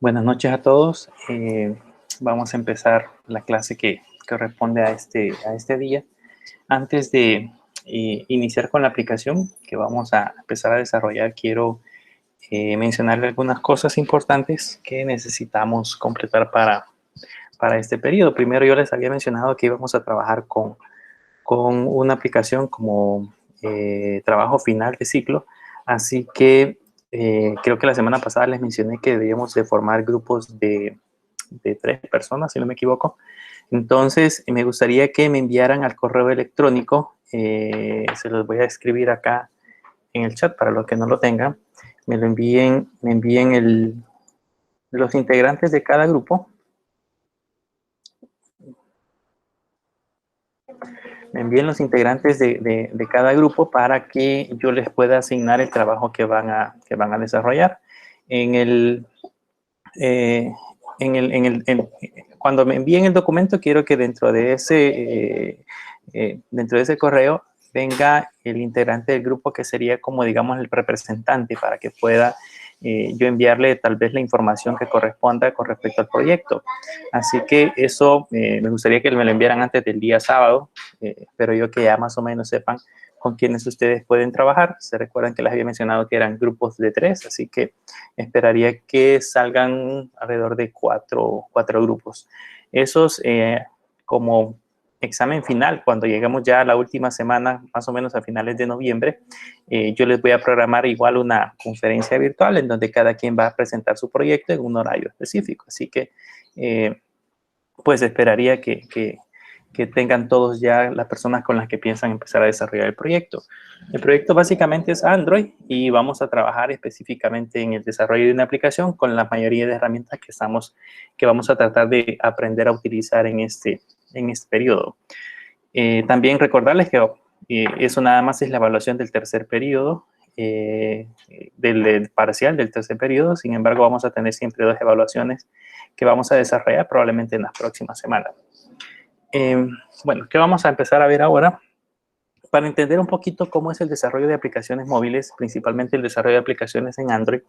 Buenas noches a todos. Vamos a empezar la clase que corresponde a este día. Antes de iniciar con la aplicación que vamos a empezar a desarrollar, quiero mencionarle algunas cosas importantes que necesitamos completar para este periodo. Primero, yo les había mencionado que íbamos a trabajar con una aplicación como trabajo final de ciclo, así que creo que la semana pasada les mencioné que debíamos de formar grupos de 3 personas, si no me equivoco. Entonces, me gustaría que me enviaran al correo electrónico, se los voy a escribir acá en el chat para los que no lo tengan, me envíen los integrantes de cada grupo. Me envíen los integrantes de cada grupo para que yo les pueda asignar el trabajo que van a desarrollar. Cuando me envíen el documento, quiero que dentro de ese correo venga el integrante del grupo que sería como, digamos, el representante para que pueda yo enviarle tal vez la información que corresponda con respecto al proyecto. Así que eso me gustaría que me lo enviaran antes del día sábado, pero yo que ya más o menos sepan con quienes ustedes pueden trabajar. Se recuerdan que les había mencionado que eran grupos de 3, así que esperaría que salgan alrededor de 4 grupos. Esos como examen final, cuando lleguemos ya a la última semana, más o menos a finales de noviembre, yo les voy a programar igual una conferencia virtual en donde cada quien va a presentar su proyecto en un horario específico. Así que, pues esperaría que tengan todos ya las personas con las que piensan empezar a desarrollar el proyecto. El proyecto básicamente es Android y vamos a trabajar específicamente en el desarrollo de una aplicación con la mayoría de herramientas que vamos a tratar de aprender a utilizar en este periodo. También recordarles que eso nada más es la evaluación del tercer periodo, del parcial del tercer periodo. Sin embargo, vamos a tener siempre 2 evaluaciones que vamos a desarrollar probablemente en las próximas semanas. Bueno, ¿qué vamos a empezar a ver ahora? Para entender un poquito cómo es el desarrollo de aplicaciones móviles, principalmente el desarrollo de aplicaciones en Android,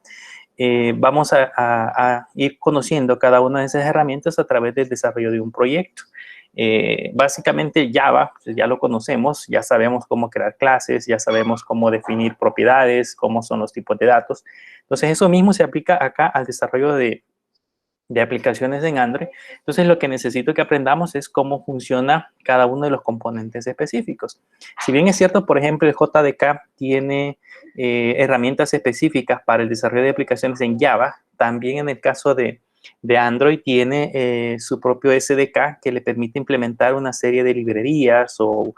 vamos a ir conociendo cada una de esas herramientas a través del desarrollo de un proyecto. Básicamente Java, pues ya lo conocemos, ya sabemos cómo crear clases, ya sabemos cómo definir propiedades, cómo son los tipos de datos. Entonces, eso mismo se aplica acá al desarrollo de aplicaciones en Android. Entonces, lo que necesito que aprendamos es cómo funciona cada uno de los componentes específicos. Si bien es cierto, por ejemplo, el JDK tiene herramientas específicas para el desarrollo de aplicaciones en Java, también en el caso de Android tiene su propio SDK que le permite implementar una serie de librerías o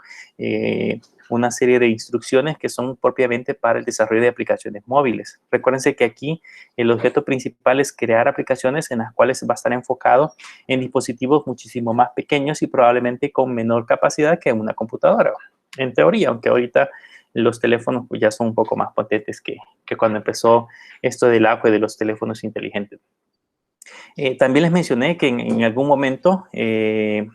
una serie de instrucciones que son propiamente para el desarrollo de aplicaciones móviles. Recuérdense que aquí el objeto principal es crear aplicaciones en las cuales va a estar enfocado en dispositivos muchísimo más pequeños y probablemente con menor capacidad que una computadora. En teoría, aunque ahorita los teléfonos pues, ya son un poco más potentes que cuando empezó esto del auge de los teléfonos inteligentes. También les mencioné que en algún momento el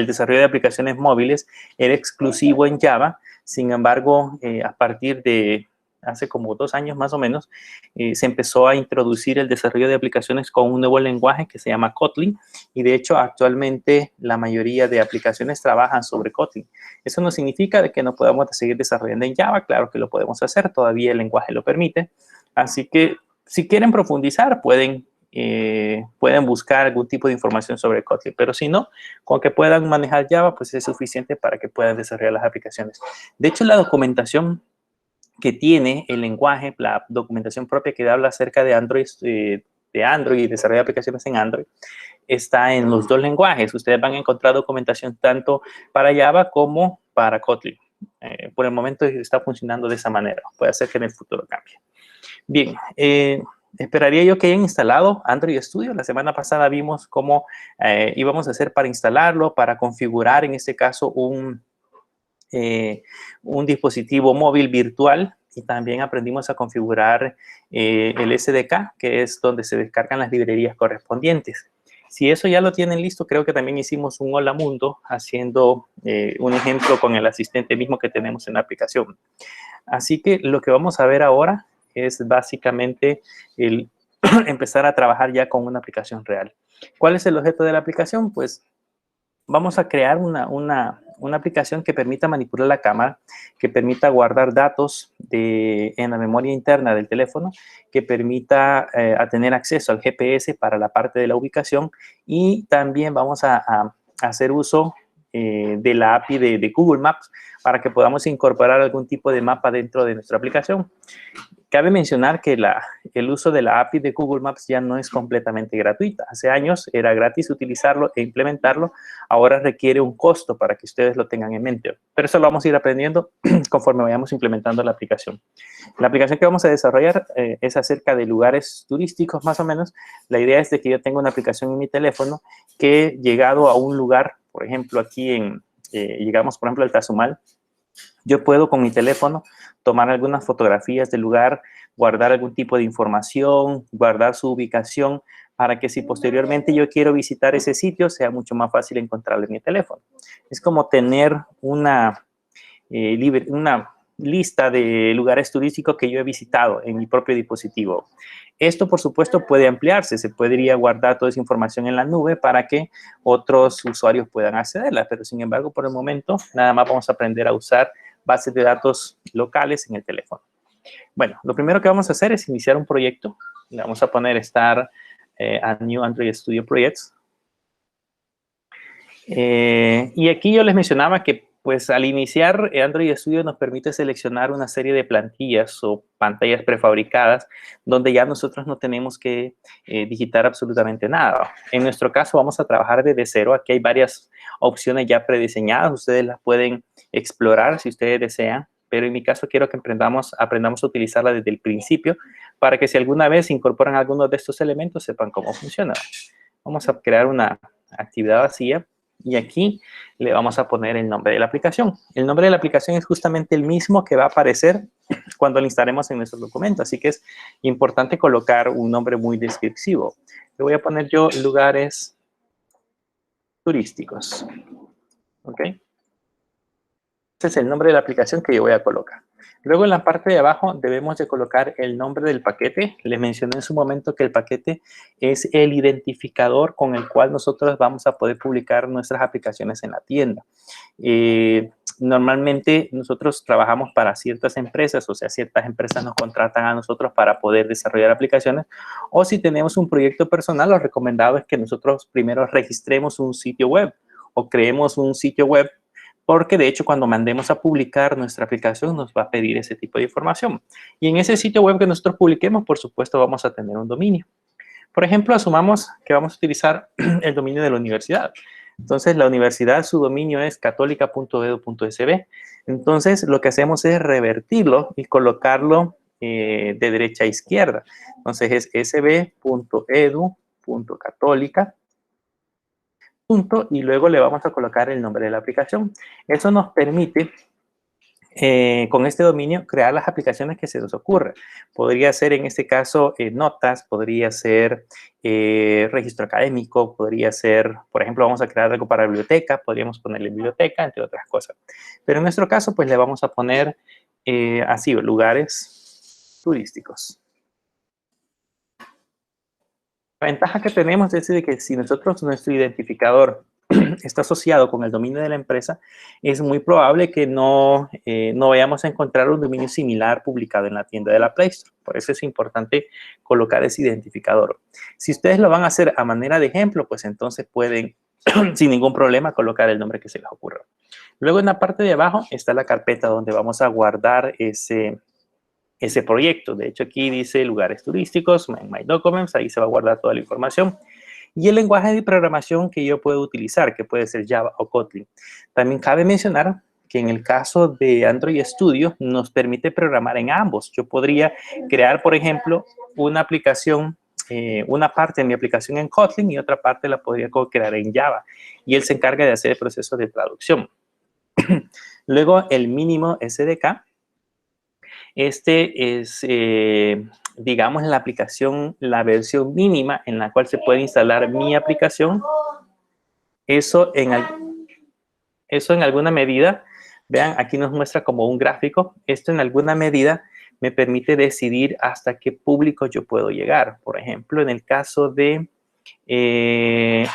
desarrollo de aplicaciones móviles era exclusivo en Java. Sin embargo, a partir de hace como 2 años más o menos, se empezó a introducir el desarrollo de aplicaciones con un nuevo lenguaje que se llama Kotlin, y de hecho actualmente la mayoría de aplicaciones trabajan sobre Kotlin. Eso no significa que no podamos seguir desarrollando en Java, claro que lo podemos hacer, todavía el lenguaje lo permite, así que si quieren profundizar pueden buscar algún tipo de información sobre Kotlin, pero si no, con que puedan manejar Java, pues es suficiente para que puedan desarrollar las aplicaciones. De hecho, la documentación que tiene el lenguaje, la documentación propia que habla acerca de Android y desarrollo de aplicaciones en Android, está en los 2 lenguajes. Ustedes van a encontrar documentación tanto para Java como para Kotlin. Por el momento está funcionando de esa manera. Puede ser que en el futuro cambie. Bien, esperaría yo que hayan instalado Android Studio. La semana pasada vimos cómo íbamos a hacer para instalarlo, para configurar en este caso un dispositivo móvil virtual, y también aprendimos a configurar el SDK, que es donde se descargan las librerías correspondientes. Si eso ya lo tienen listo, creo que también hicimos un hola mundo haciendo un ejemplo con el asistente mismo que tenemos en la aplicación. Así que lo que vamos a ver ahora es básicamente empezar a trabajar ya con una aplicación real. ¿Cuál es el objeto de la aplicación? Pues vamos a crear una aplicación que permita manipular la cámara, que permita guardar datos en la memoria interna del teléfono, que permita tener acceso al GPS para la parte de la ubicación, y también vamos a hacer uso de la API de Google Maps para que podamos incorporar algún tipo de mapa dentro de nuestra aplicación. Cabe mencionar que el uso de la API de Google Maps ya no es completamente gratuita. Hace años era gratis utilizarlo e implementarlo. Ahora requiere un costo para que ustedes lo tengan en mente. Pero eso lo vamos a ir aprendiendo conforme vayamos implementando la aplicación. La aplicación que vamos a desarrollar es acerca de lugares turísticos, más o menos. La idea es de que yo tenga una aplicación en mi teléfono que, llegado a un lugar, por ejemplo, aquí llegamos, por ejemplo, al Tazumal, yo puedo con mi teléfono tomar algunas fotografías del lugar, guardar algún tipo de información, guardar su ubicación, para que si posteriormente yo quiero visitar ese sitio, sea mucho más fácil encontrarlo en mi teléfono. Es como tener una lista de lugares turísticos que yo he visitado en mi propio dispositivo. Esto, por supuesto, puede ampliarse. Se podría guardar toda esa información en la nube para que otros usuarios puedan accederla, pero sin embargo, por el momento, nada más vamos a aprender a usar bases de datos locales en el teléfono. Bueno, lo primero que vamos a hacer es iniciar un proyecto. Le vamos a poner Start a New Android Studio Projects. Y aquí yo les mencionaba que, pues, al iniciar Android Studio nos permite seleccionar una serie de plantillas o pantallas prefabricadas donde ya nosotros no tenemos que digitar absolutamente nada. En nuestro caso vamos a trabajar desde cero. Aquí hay varias opciones ya prediseñadas. Ustedes las pueden explorar si ustedes desean, pero en mi caso quiero que aprendamos a utilizarla desde el principio para que si alguna vez incorporan algunos de estos elementos sepan cómo funciona. Vamos a crear una actividad vacía. Y aquí le vamos a poner el nombre de la aplicación. El nombre de la aplicación es justamente el mismo que va a aparecer cuando lo instalemos en nuestro documento. Así que es importante colocar un nombre muy descriptivo. Le voy a poner yo lugares turísticos. ¿Ok? Ese es el nombre de la aplicación que yo voy a colocar. Luego en la parte de abajo debemos de colocar el nombre del paquete. Les mencioné en su momento que el paquete es el identificador con el cual nosotros vamos a poder publicar nuestras aplicaciones en la tienda. Normalmente nosotros trabajamos para ciertas empresas, o sea, ciertas empresas nos contratan a nosotros para poder desarrollar aplicaciones, o si tenemos un proyecto personal, lo recomendado es que nosotros primero registremos un sitio web o creemos un sitio web, porque de hecho cuando mandemos a publicar nuestra aplicación nos va a pedir ese tipo de información. Y en ese sitio web que nosotros publiquemos, por supuesto, vamos a tener un dominio. Por ejemplo, asumamos que vamos a utilizar el dominio de la universidad. Entonces, la universidad, su dominio es católica.edu.sb. Entonces, lo que hacemos es revertirlo y colocarlo de derecha a izquierda. Entonces, es sb.edu.católica. Y luego le vamos a colocar el nombre de la aplicación. Eso nos permite, con este dominio, crear las aplicaciones que se nos ocurra. Podría ser, en este caso, notas, podría ser registro académico, podría ser, por ejemplo, vamos a crear algo para biblioteca, podríamos ponerle biblioteca, entre otras cosas. Pero en nuestro caso, pues le vamos a poner así, lugares turísticos. La ventaja que tenemos es de que si nuestro identificador está asociado con el dominio de la empresa, es muy probable que no vayamos a encontrar un dominio similar publicado en la tienda de la Play Store. Por eso es importante colocar ese identificador. Si ustedes lo van a hacer a manera de ejemplo, pues entonces pueden, sin ningún problema, colocar el nombre que se les ocurra. Luego, en la parte de abajo está la carpeta donde vamos a guardar ese proyecto. De hecho, aquí dice lugares turísticos, en My Documents, ahí se va a guardar toda la información. Y el lenguaje de programación que yo puedo utilizar, que puede ser Java o Kotlin. También cabe mencionar que en el caso de Android Studio nos permite programar en ambos. Yo podría crear, por ejemplo, una aplicación, una parte de mi aplicación en Kotlin y otra parte la podría crear en Java. Y él se encarga de hacer el proceso de traducción. Luego, el mínimo SDK. Este es, digamos, la aplicación, la versión mínima en la cual se puede instalar mi aplicación. Eso en alguna medida, vean, aquí nos muestra como un gráfico. Esto en alguna medida me permite decidir hasta qué público yo puedo llegar. Por ejemplo, en el caso de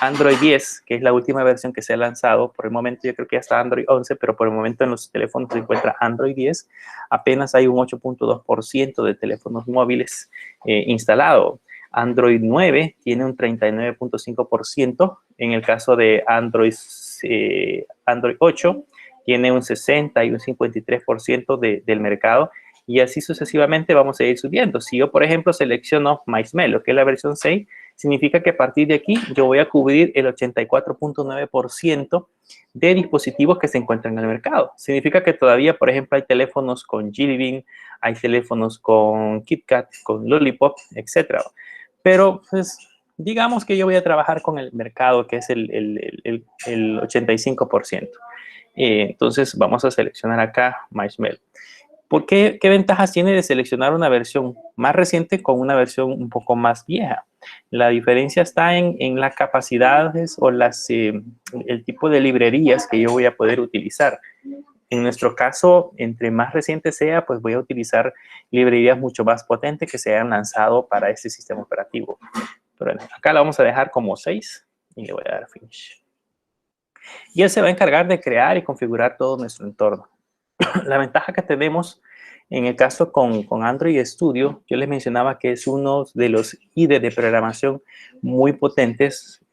Android 10, que es la última versión que se ha lanzado, por el momento yo creo que ya está Android 11, pero por el momento en los teléfonos se encuentra Android 10, apenas hay un 8.2% de teléfonos móviles instalado. Android 9 tiene un 39.5%, en el caso de Android 8 tiene un 60 y un 53% del mercado, y así sucesivamente vamos a ir subiendo. Si yo, por ejemplo, selecciono Marshmallow, que es la versión 6, significa que a partir de aquí yo voy a cubrir el 84.9% de dispositivos que se encuentran en el mercado. Significa que todavía, por ejemplo, hay teléfonos con Jelly Bean, hay teléfonos con KitKat, con Lollipop, etc. Pero, pues, digamos que yo voy a trabajar con el mercado, que es el 85%. Entonces, vamos a seleccionar acá Marshmallow. ¿Por qué ventajas tiene de seleccionar una versión más reciente con una versión un poco más vieja? La diferencia está en las capacidades o el tipo de librerías que yo voy a poder utilizar. En nuestro caso, entre más reciente sea, pues voy a utilizar librerías mucho más potentes que se hayan lanzado para este sistema operativo. Pero acá la vamos a dejar como 6 y le voy a dar Finish. Y él se va a encargar de crear y configurar todo nuestro entorno. La ventaja que tenemos en el caso con Android Studio, yo les mencionaba que es uno de los IDE de programación muy potentes.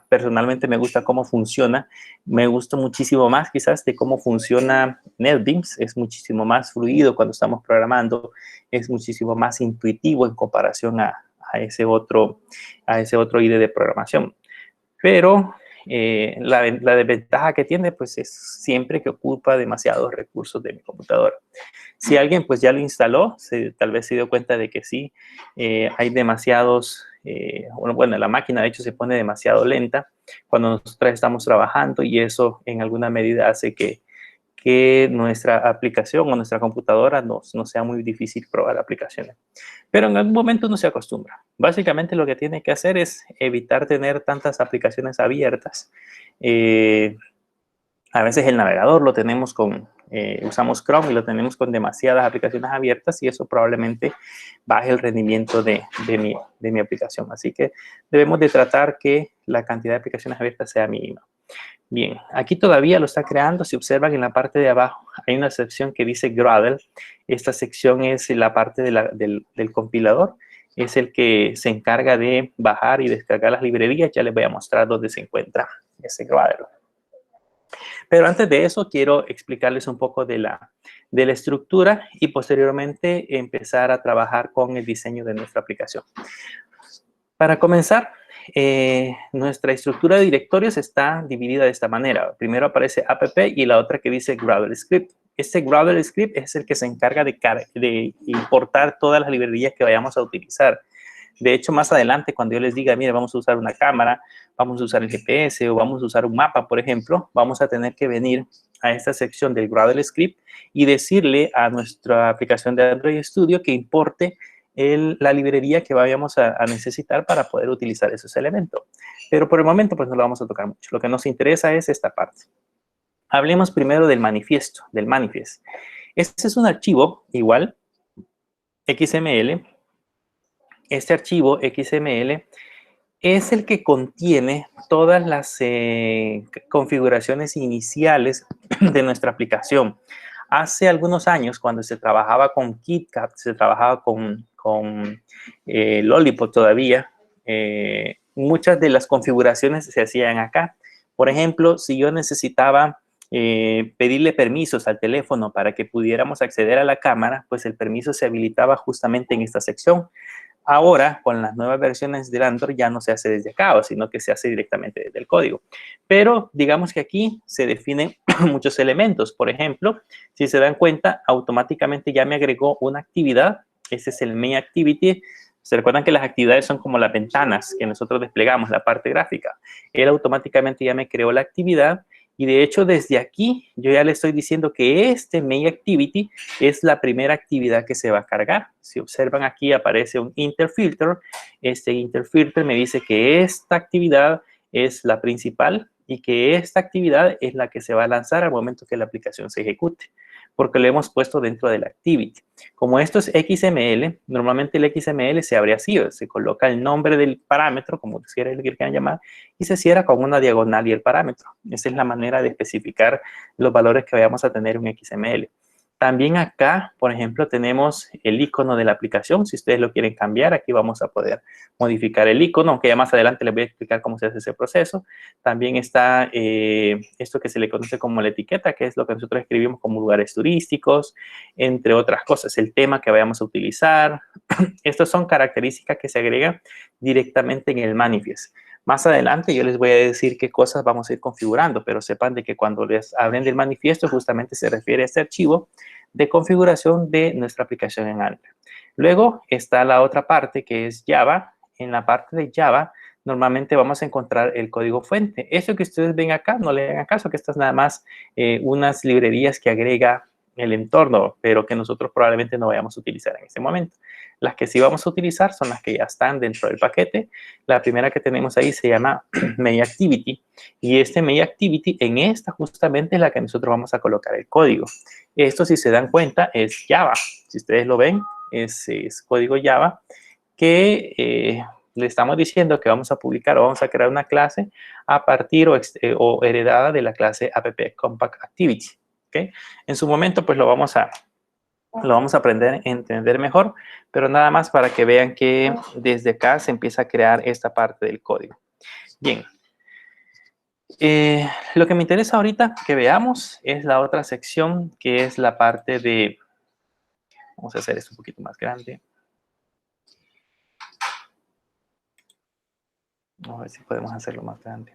Personalmente me gusta cómo funciona. Me gusta muchísimo más quizás de cómo funciona NetBeans. Es muchísimo más fluido cuando estamos programando. Es muchísimo más intuitivo en comparación a ese otro IDE de programación. Pero la desventaja que tiene pues es siempre que ocupa demasiados recursos de mi computadora. Si alguien pues ya lo instaló, tal vez se dio cuenta de que sí, hay demasiados, bueno, la máquina de hecho se pone demasiado lenta cuando nosotros estamos trabajando, y eso en alguna medida hace que nuestra aplicación o nuestra computadora no sea muy difícil probar aplicaciones. Pero en algún momento uno se acostumbra. Básicamente lo que tiene que hacer es evitar tener tantas aplicaciones abiertas. A veces el navegador lo tenemos usamos Chrome y lo tenemos con demasiadas aplicaciones abiertas, y eso probablemente baje el rendimiento de mi aplicación. Así que debemos de tratar que la cantidad de aplicaciones abiertas sea mínima. Bien, aquí todavía lo está creando. Si observan en la parte de abajo hay una sección que dice Gradle. Esta sección es la parte del compilador. Es el que se encarga de bajar y descargar las librerías. Ya les voy a mostrar dónde se encuentra ese Gradle. Pero antes de eso quiero explicarles un poco de la estructura y posteriormente empezar a trabajar con el diseño de nuestra aplicación. Para comenzar, nuestra estructura de directorios está dividida de esta manera. Primero aparece app y la otra que dice Gradle Script. Este Gradle Script es el que se encarga de importar todas las librerías que vayamos a utilizar. De hecho, más adelante, cuando yo les diga, mire, vamos a usar una cámara, vamos a usar el GPS o vamos a usar un mapa, por ejemplo, vamos a tener que venir a esta sección del Gradle Script y decirle a nuestra aplicación de Android Studio que importe la librería que vayamos a necesitar para poder utilizar esos elementos. Pero por el momento, pues no lo vamos a tocar mucho. Lo que nos interesa es esta parte. Hablemos primero del manifiesto, del manifest. Este es un archivo igual, XML. Este archivo XML es el que contiene todas las configuraciones iniciales de nuestra aplicación. Hace algunos años, cuando se trabajaba con KitKat, se trabajaba con Lollipop todavía, muchas de las configuraciones se hacían acá. Por ejemplo, si yo necesitaba pedirle permisos al teléfono para que pudiéramos acceder a la cámara, pues el permiso se habilitaba justamente en esta sección. Ahora, con las nuevas versiones del Android ya no se hace desde acá, sino que se hace directamente desde el código. Pero digamos que aquí se definen muchos elementos. Por ejemplo, si se dan cuenta, automáticamente ya me agregó una actividad. Ese es el Main Activity. ¿Se recuerdan que las actividades son como las ventanas que nosotros desplegamos, la parte gráfica? Él automáticamente ya me creó la actividad. Y de hecho, desde aquí, yo ya le estoy diciendo que este Main Activity es la primera actividad que se va a cargar. Si observan aquí, aparece un interfilter. Este interfilter me dice que esta actividad es la principal y que esta actividad es la que se va a lanzar al momento que la aplicación se ejecute. porque lo hemos puesto dentro de la activity. Como esto es XML, normalmente el XML se abre así, se coloca el nombre del parámetro, como le quieran llamar, y se cierra con una diagonal y el parámetro. Esa es la manera de especificar los valores que vayamos a tener en XML. También acá, por ejemplo, tenemos el icono de la aplicación. Si ustedes lo quieren cambiar, aquí vamos a poder modificar el icono, aunque ya más adelante les voy a explicar cómo se hace ese proceso. También está esto que se le conoce como la etiqueta, que es lo que nosotros escribimos como lugares turísticos, entre otras cosas, el tema que vayamos a utilizar. Estas son características que se agregan directamente en el manifest. Más adelante yo les voy a decir qué cosas vamos a ir configurando, pero sepan de que cuando les hablen del manifiesto justamente se refiere a este archivo de configuración de nuestra aplicación en Android. Luego está la otra parte que es Java. En la parte de Java normalmente vamos a encontrar el código fuente. Eso que ustedes ven acá, no le hagan caso, que estas nada más unas librerías que agrega el entorno, pero que nosotros probablemente no vayamos a utilizar en este momento. Las que sí vamos a utilizar son las que ya están dentro del paquete. La primera que tenemos ahí se llama MayActivity, y este MayActivity, en esta justamente es la que nosotros vamos a colocar el código. Esto, si se dan cuenta, es Java. Si ustedes lo ven, es código Java que le estamos diciendo que vamos a publicar o vamos a crear una clase a partir o heredada de la clase app compact activity. ¿Okay? En su momento, pues lo vamos a aprender a entender mejor, pero nada más para que vean que desde acá se empieza a crear esta parte del código. Bien. Lo que me interesa ahorita que veamos es la otra sección, que es la parte de... Vamos a hacer esto un poquito más grande. Vamos a ver si podemos hacerlo más grande.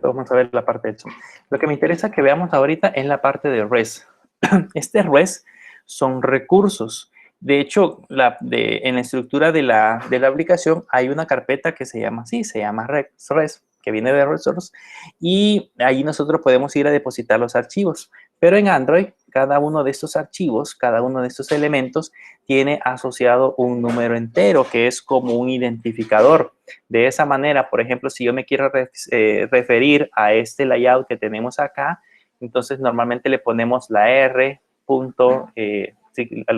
Vamos a ver la parte de hecho. Lo que me interesa que veamos ahorita es la parte de res. Este res son recursos. De hecho, en la estructura de la aplicación hay una carpeta que se llama así, se llama res, que viene de resource, y ahí nosotros podemos ir a depositar los archivos. Pero en Android, cada uno de estos archivos, cada uno de estos elementos tiene asociado un número entero, que es como un identificador. De esa manera, por ejemplo, si yo me quiero referir a este layout que tenemos acá, entonces normalmente le ponemos la R. Lo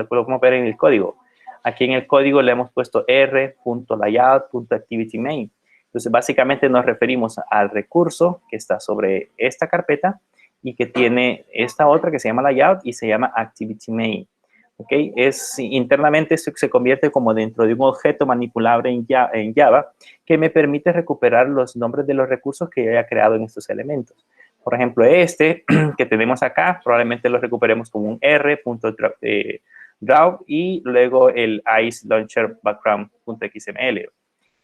podemos ver en el código. Aquí en el código le hemos puesto r.layout.activityMain. Entonces, básicamente nos referimos al recurso que está sobre esta carpeta y que tiene esta otra que se llama layout y se llama ActivityMain. ¿Okay? Internamente esto se convierte como dentro de un objeto manipulable en Java que me permite recuperar los nombres de los recursos que yo haya creado en estos elementos. Por ejemplo, este que tenemos acá, probablemente lo recuperemos como un r.draw y luego el ice launcher background.xml.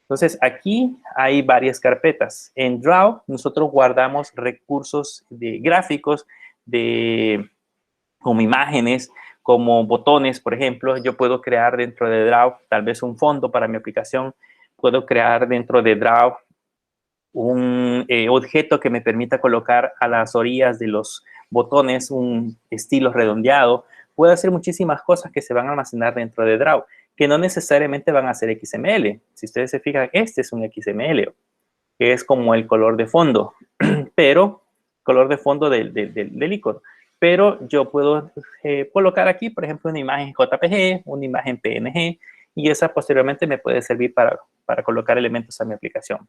Entonces, aquí hay varias carpetas. En Draw, nosotros guardamos recursos de gráficos, como imágenes, como botones, por ejemplo. Yo puedo crear dentro de Draw tal vez un fondo para mi aplicación. Puedo crear dentro de Draw un objeto que me permita colocar a las orillas de los botones un estilo redondeado. Puedo hacer muchísimas cosas que se van a almacenar dentro de Draw, que no necesariamente van a ser XML. Si ustedes se fijan, este es un XML, que es como el color de fondo, pero color de fondo del icono. Pero yo puedo colocar aquí, por ejemplo, una imagen JPG, una imagen PNG, y esa posteriormente me puede servir para colocar elementos a mi aplicación.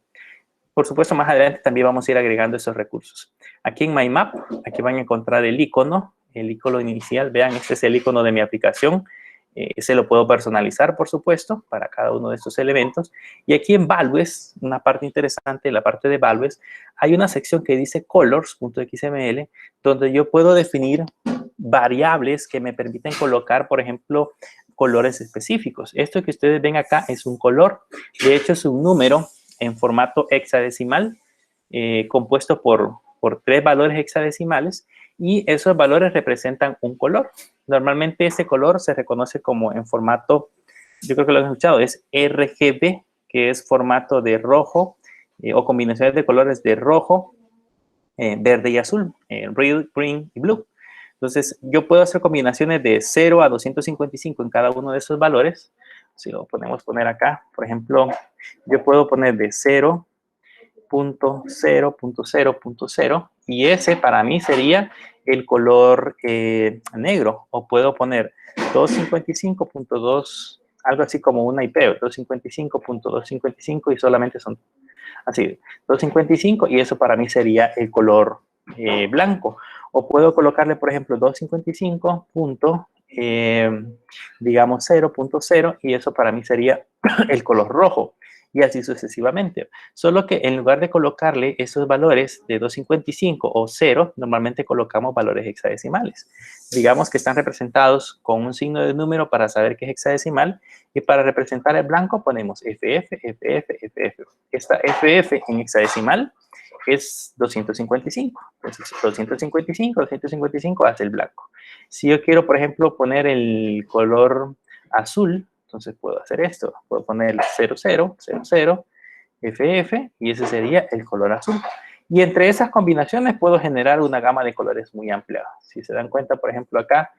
Por supuesto, más adelante también vamos a ir agregando esos recursos. Aquí en My Map, aquí van a encontrar el icono inicial. Vean, este es el icono de mi aplicación. Ese lo puedo personalizar, por supuesto, para cada uno de estos elementos. Y aquí en Values, una parte interesante, la parte de Values, hay una sección que dice colors.xml, donde yo puedo definir variables que me permiten colocar, por ejemplo, colores específicos. Esto que ustedes ven acá es un color. De hecho, es un número en formato hexadecimal, compuesto por 3 valores hexadecimales, y esos valores representan un color. Normalmente ese color se reconoce como en formato, yo creo que lo han escuchado, es RGB, que es formato de rojo, o combinaciones de colores de rojo, verde y azul, red, green y blue. Entonces, yo puedo hacer combinaciones de 0 a 255 en cada uno de esos valores. Si lo podemos poner acá, por ejemplo, yo puedo poner de 0.0.0.0 y ese para mí sería el color negro. O puedo poner 255.2, algo así como una IP, 255.255 y solamente son así, 255 y eso para mí sería el color blanco. O puedo colocarle, por ejemplo, 255. Digamos 0.0 y eso para mí sería el color rojo y así sucesivamente. Solo que en lugar de colocarle esos valores de 255 o 0, normalmente colocamos valores hexadecimales. Digamos que están representados con un signo de número para saber que es hexadecimal y para representar el blanco ponemos FF, FF, FF. Esta FF en hexadecimal es 255. Entonces, 255 hace el blanco. Si yo quiero, por ejemplo, poner el color azul, entonces puedo hacer esto. Puedo poner 00, 00, FF, y ese sería el color azul. Y entre esas combinaciones puedo generar una gama de colores muy amplia. Si se dan cuenta, por ejemplo, acá,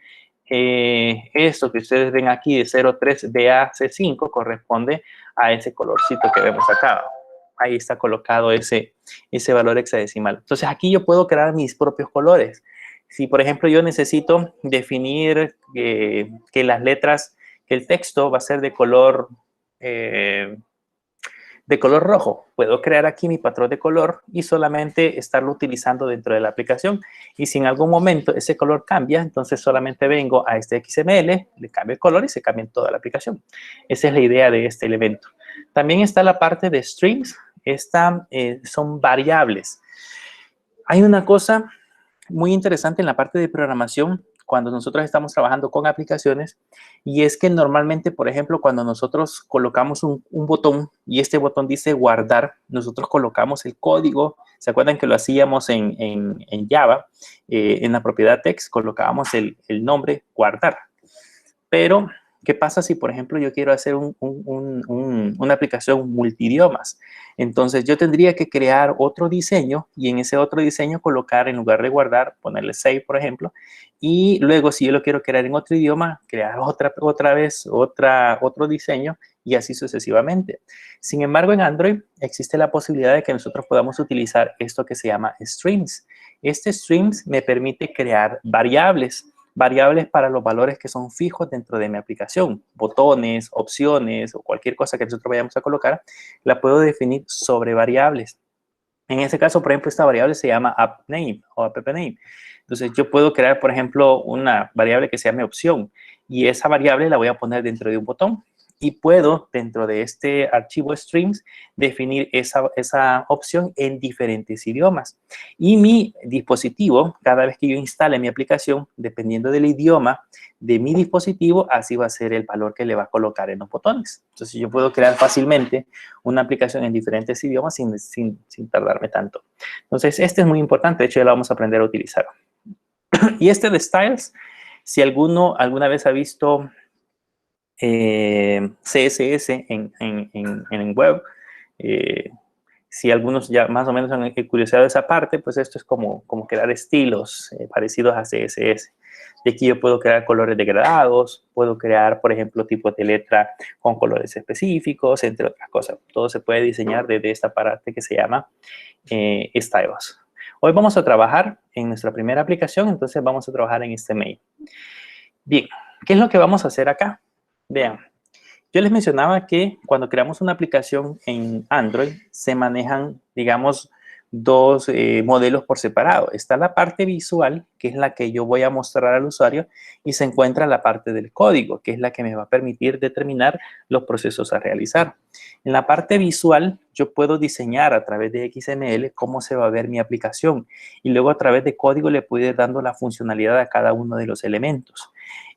esto que ustedes ven aquí de 03 BAC5 corresponde a ese colorcito que vemos acá. Ahí está colocado ese valor hexadecimal. Entonces, aquí yo puedo crear mis propios colores. Si, por ejemplo, yo necesito definir que las letras, que el texto va a ser de color rojo, puedo crear aquí mi patrón de color y solamente estarlo utilizando dentro de la aplicación. Y si en algún momento ese color cambia, entonces solamente vengo a este XML, le cambio el color y se cambia en toda la aplicación. Esa es la idea de este elemento. También está la parte de strings. Esta son variables. Hay una cosa muy interesante en la parte de programación cuando nosotros estamos trabajando con aplicaciones y es que normalmente, por ejemplo, cuando nosotros colocamos un botón y este botón dice guardar, nosotros colocamos el código. ¿Se acuerdan que lo hacíamos en Java? En la propiedad text colocábamos el nombre guardar. Pero, ¿qué pasa si, por ejemplo, yo quiero hacer una aplicación multidiomas? Entonces, yo tendría que crear otro diseño y en ese otro diseño colocar, en lugar de guardar, ponerle save, por ejemplo. Y luego, si yo lo quiero crear en otro idioma, crear otro diseño y así sucesivamente. Sin embargo, en Android existe la posibilidad de que nosotros podamos utilizar esto que se llama streams. Este streams me permite crear variables para los valores que son fijos dentro de mi aplicación, botones, opciones o cualquier cosa que nosotros vayamos a colocar, la puedo definir sobre variables. En este caso, por ejemplo, esta variable se llama appName o appName. Entonces, yo puedo crear, por ejemplo, una variable que se llame opción y esa variable la voy a poner dentro de un botón. Y puedo, dentro de este archivo streams, definir esa opción en diferentes idiomas. Y mi dispositivo, cada vez que yo instale mi aplicación, dependiendo del idioma de mi dispositivo, así va a ser el valor que le va a colocar en los botones. Entonces, yo puedo crear fácilmente una aplicación en diferentes idiomas sin tardarme tanto. Entonces, este es muy importante. De hecho, ya lo vamos a aprender a utilizar. Y este de styles, si alguna vez ha visto CSS en web, si algunos ya más o menos han curioseado esa parte, pues esto es como crear estilos parecidos a CSS. De aquí yo puedo crear colores degradados, puedo crear, por ejemplo, tipos de letra con colores específicos, entre otras cosas. Todo se puede diseñar desde esta parte que se llama styles. Hoy vamos a trabajar en nuestra primera aplicación, entonces vamos a trabajar en este main. Bien, ¿qué es lo que vamos a hacer acá? Vean, yo les mencionaba que cuando creamos una aplicación en Android se manejan, digamos, dos modelos por separado. Está la parte visual, que es la que yo voy a mostrar al usuario, y se encuentra la parte del código, que es la que me va a permitir determinar los procesos a realizar. En la parte visual, yo puedo diseñar a través de XML cómo se va a ver mi aplicación, y luego a través de código le puedo ir dando la funcionalidad a cada uno de los elementos.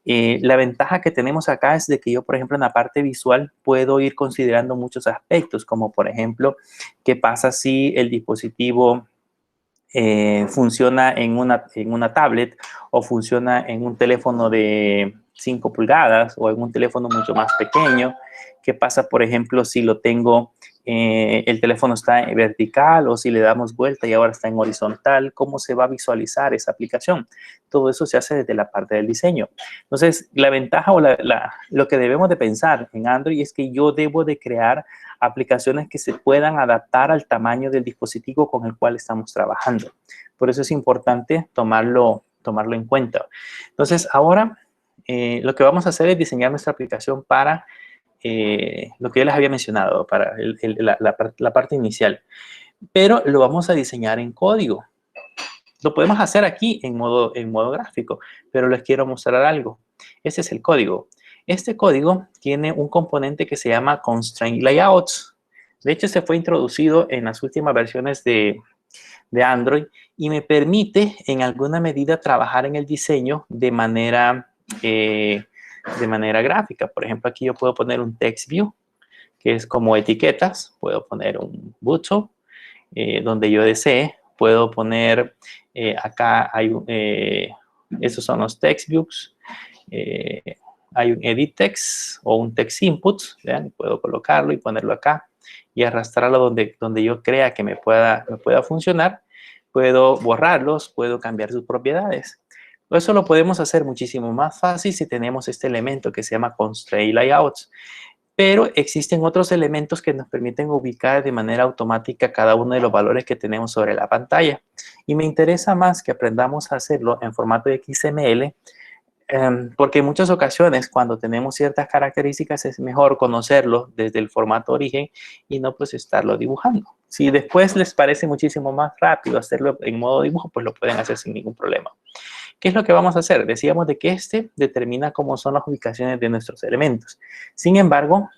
La ventaja que tenemos acá es de que yo, por ejemplo, en la parte visual puedo ir considerando muchos aspectos, como por ejemplo, qué pasa si el dispositivo funciona en una tablet o funciona en un teléfono de 5 pulgadas o en un teléfono mucho más pequeño. ¿Qué pasa, por ejemplo, si lo tengo el teléfono está en vertical o si le damos vuelta y ahora está en horizontal, cómo se va a visualizar esa aplicación. Todo eso se hace desde la parte del diseño. Entonces, la ventaja o lo que debemos de pensar en Android es que yo debo de crear aplicaciones que se puedan adaptar al tamaño del dispositivo con el cual estamos trabajando. Por eso es importante tomarlo en cuenta. Entonces, ahora lo que vamos a hacer es diseñar nuestra aplicación para lo que yo les había mencionado, para la parte inicial. Pero lo vamos a diseñar en código. Lo podemos hacer aquí en modo gráfico, pero les quiero mostrar algo. Este es el código. Este código tiene un componente que se llama Constraint Layouts. De hecho, se fue introducido en las últimas versiones de Android y me permite en alguna medida trabajar en el diseño de manera gráfica. Por ejemplo, aquí yo puedo poner un text view, que es como etiquetas. Puedo poner un button donde yo desee. Puedo poner, acá hay, esos son los text views. Hay un edit text o un text input. ¿Vean? Puedo colocarlo y ponerlo acá y arrastrarlo donde yo crea que me pueda funcionar. Puedo borrarlos, puedo cambiar sus propiedades. Eso lo podemos hacer muchísimo más fácil si tenemos este elemento que se llama Constraint Layouts. Pero existen otros elementos que nos permiten ubicar de manera automática cada uno de los valores que tenemos sobre la pantalla. Y me interesa más que aprendamos a hacerlo en formato de XML, porque en muchas ocasiones cuando tenemos ciertas características es mejor conocerlo desde el formato origen y no pues estarlo dibujando. Si después les parece muchísimo más rápido hacerlo en modo dibujo, pues lo pueden hacer sin ningún problema. ¿Qué es lo que vamos a hacer? Decíamos de que este determina cómo son las ubicaciones de nuestros elementos. Sin embargo,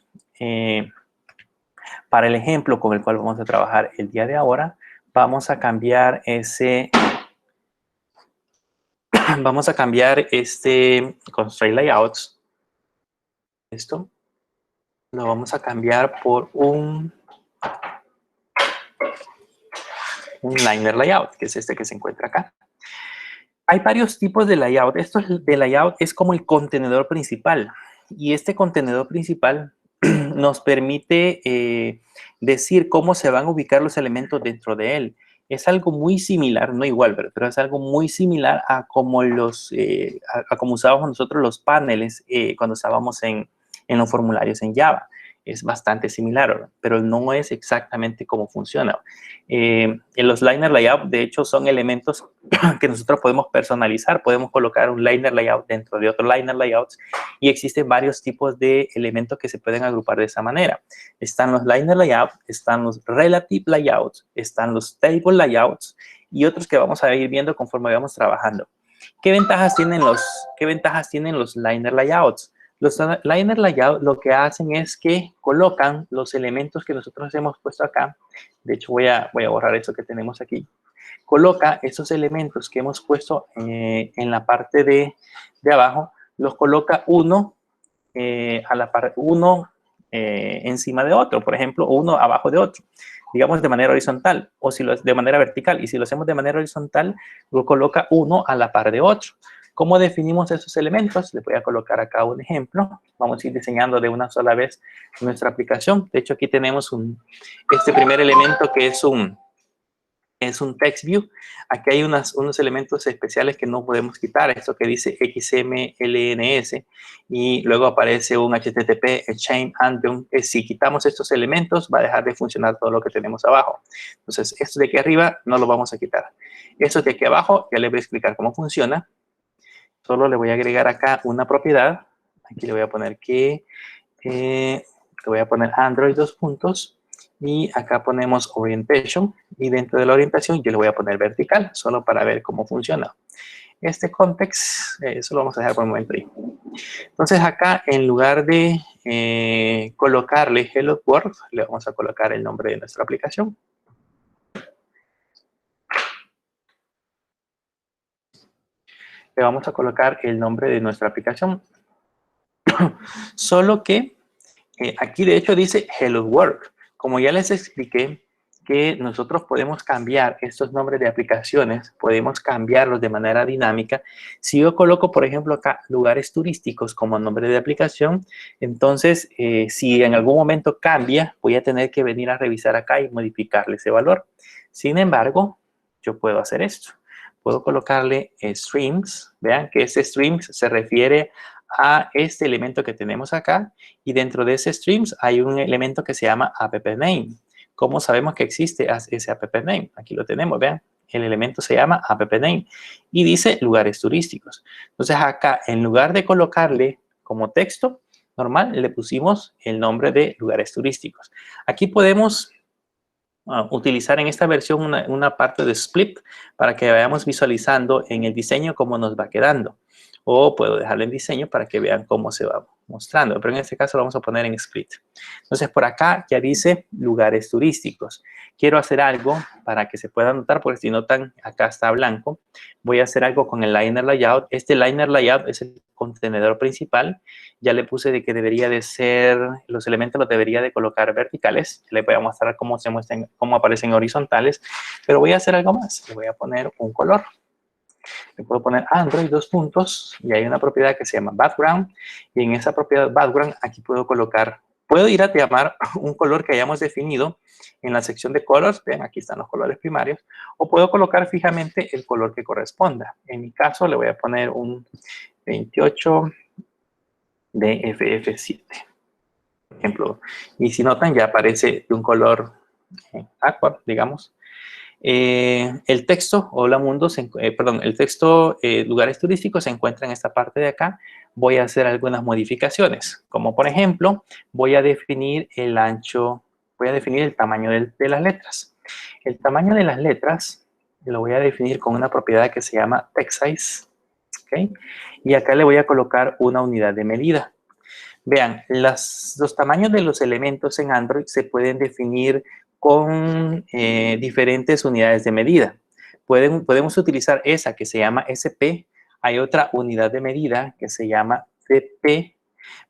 para el ejemplo con el cual vamos a trabajar el día de ahora, vamos a cambiar este Constraint Layouts. Esto lo vamos a cambiar por un Liner Layout, que es este que se encuentra acá. Hay varios tipos de layout. Esto de layout es como el contenedor principal. Y este contenedor principal nos permite decir cómo se van a ubicar los elementos dentro de él. Es algo muy similar, no igual, pero es algo muy similar a como como usábamos nosotros los paneles cuando estábamos en los formularios en Java. Es bastante similar, pero no es exactamente cómo funciona. En los liner layout, de hecho, son elementos que nosotros podemos personalizar. Podemos colocar un liner layout dentro de otro liner layout y existen varios tipos de elementos que se pueden agrupar de esa manera. Están los liner layout, están los relative layouts, están los table layouts y otros que vamos a ir viendo conforme vamos trabajando. ¿Qué ventajas tienen los liner layouts? Los liner layout lo que hacen es que colocan los elementos que nosotros hemos puesto acá. De hecho, voy a borrar eso que tenemos aquí. Coloca esos elementos que hemos puesto en la parte de abajo, los coloca uno encima de otro, por ejemplo, uno abajo de otro, digamos de manera horizontal, o si de manera vertical. Y si lo hacemos de manera horizontal, lo coloca uno a la par de otro. ¿Cómo definimos esos elementos? Les voy a colocar acá un ejemplo. Vamos a ir diseñando de una sola vez nuestra aplicación. De hecho, aquí tenemos este primer elemento que es un text view. Aquí hay unos elementos especiales que no podemos quitar. Esto que dice XMLNS y luego aparece un HTTP, chain Andon. Si quitamos estos elementos, va a dejar de funcionar todo lo que tenemos abajo. Entonces, esto de aquí arriba no lo vamos a quitar. Esto de aquí abajo, ya les voy a explicar cómo funciona. Solo le voy a agregar acá una propiedad. Aquí le voy a poner le voy a poner Android 2 puntos. Y acá ponemos orientation. Y dentro de la orientación yo le voy a poner vertical, solo para ver cómo funciona. Este context, eso lo vamos a dejar por el momento ahí. Entonces acá, en lugar de colocarle Hello World, le vamos a colocar el nombre de nuestra aplicación. Le vamos a colocar el nombre de nuestra aplicación. Solo que aquí de hecho dice Hello World. Como ya les expliqué, que nosotros podemos cambiar estos nombres de aplicaciones, podemos cambiarlos de manera dinámica. Si yo coloco, por ejemplo, acá lugares turísticos como nombre de aplicación, entonces si en algún momento cambia, voy a tener que venir a revisar acá y modificarle ese valor. Sin embargo, yo puedo hacer esto. Puedo colocarle streams. Vean que ese streams se refiere a este elemento que tenemos acá, y dentro de ese streams hay un elemento que se llama appname. ¿Cómo sabemos que existe ese appname? Aquí lo tenemos, vean. El elemento se llama appname y dice lugares turísticos. Entonces acá, en lugar de colocarle como texto normal, le pusimos el nombre de lugares turísticos. Aquí podemos utilizar en esta versión una parte de split para que vayamos visualizando en el diseño cómo nos va quedando. O puedo dejarlo en diseño para que vean cómo se va mostrando. Pero en este caso lo vamos a poner en split. Entonces por acá ya dice lugares turísticos. Quiero hacer algo para que se pueda notar, porque si notan acá está blanco. Voy a hacer algo con el liner layout. Este liner layout es el contenedor principal. Ya le puse de que debería de ser, los elementos los debería de colocar verticales. Le voy a mostrar cómo se muestran, cómo aparecen horizontales. Pero voy a hacer algo más. Le voy a poner un color. Le puedo poner Android 2 puntos y hay una propiedad que se llama background, y en esa propiedad background aquí puedo colocar, puedo ir a llamar un color que hayamos definido en la sección de colors. Vean, aquí están los colores primarios, o puedo colocar fijamente el color que corresponda. En mi caso le voy a poner un 28 de FF7, por ejemplo, y si notan ya aparece de un color aqua, digamos. El texto, hola mundo, el texto lugares turísticos se encuentra en esta parte de acá. Voy a hacer algunas modificaciones, como por ejemplo, voy a definir el ancho, voy a definir el tamaño de las letras. El tamaño de las letras lo voy a definir con una propiedad que se llama text size, ¿ok? Y acá le voy a colocar una unidad de medida. Vean, los tamaños de los elementos en Android se pueden definir con diferentes unidades de medida. Podemos utilizar esa que se llama SP. Hay otra unidad de medida que se llama CP.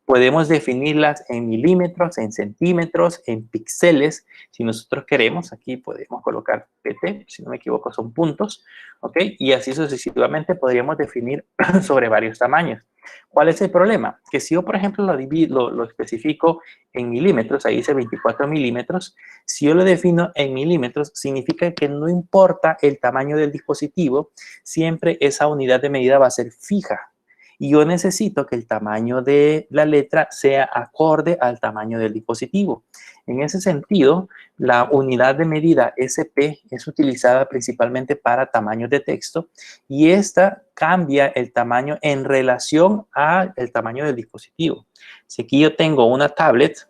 Podemos definirlas en milímetros, en centímetros, en píxeles. Si nosotros queremos, aquí podemos colocar PT, si no me equivoco son puntos, ¿ok? Y así sucesivamente podríamos definir sobre varios tamaños. ¿Cuál es el problema? Que si yo, por ejemplo, lo especifico en milímetros, ahí dice 24 milímetros, si yo lo defino en milímetros, significa que no importa el tamaño del dispositivo, siempre esa unidad de medida va a ser fija. Y yo necesito que el tamaño de la letra sea acorde al tamaño del dispositivo. En ese sentido, la unidad de medida SP es utilizada principalmente para tamaños de texto, y esta cambia el tamaño en relación al tamaño del dispositivo. Si aquí yo tengo una tablet,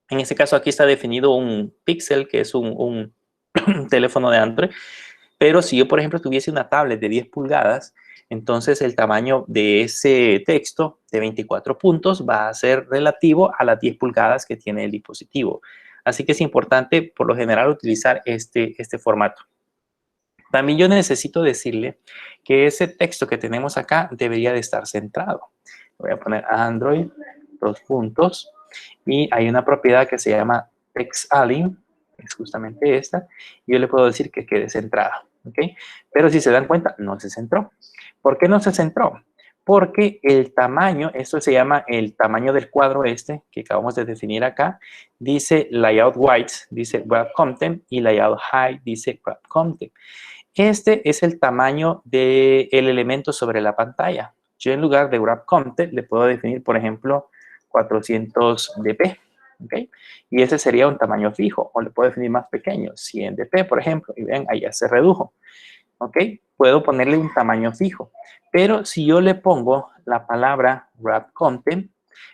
en este caso aquí está definido un Pixel, que es un teléfono de Android, pero si yo, por ejemplo, tuviese una tablet de 10 pulgadas, entonces el tamaño de ese texto de 24 puntos va a ser relativo a las 10 pulgadas que tiene el dispositivo. Así que es importante, por lo general, utilizar este formato. También yo necesito decirle que ese texto que tenemos acá debería de estar centrado. Voy a poner Android, 2 puntos, y hay una propiedad que se llama Text Align, es justamente esta, y yo le puedo decir que quede centrado. ¿Okay? Pero si se dan cuenta, no se centró. ¿Por qué no se centró? Porque el tamaño, esto se llama el tamaño del cuadro este, que acabamos de definir acá, dice layout white, dice wrap content, y layout high dice wrap content. Este es el tamaño del elemento sobre la pantalla. Yo en lugar de wrap content le puedo definir, por ejemplo, 400 dp. ¿Okay? Y ese sería un tamaño fijo, o le puedo definir más pequeño, 100 dp, por ejemplo, y ven, ahí ya se redujo. ¿Ok? Puedo ponerle un tamaño fijo, pero si yo le pongo la palabra wrap content,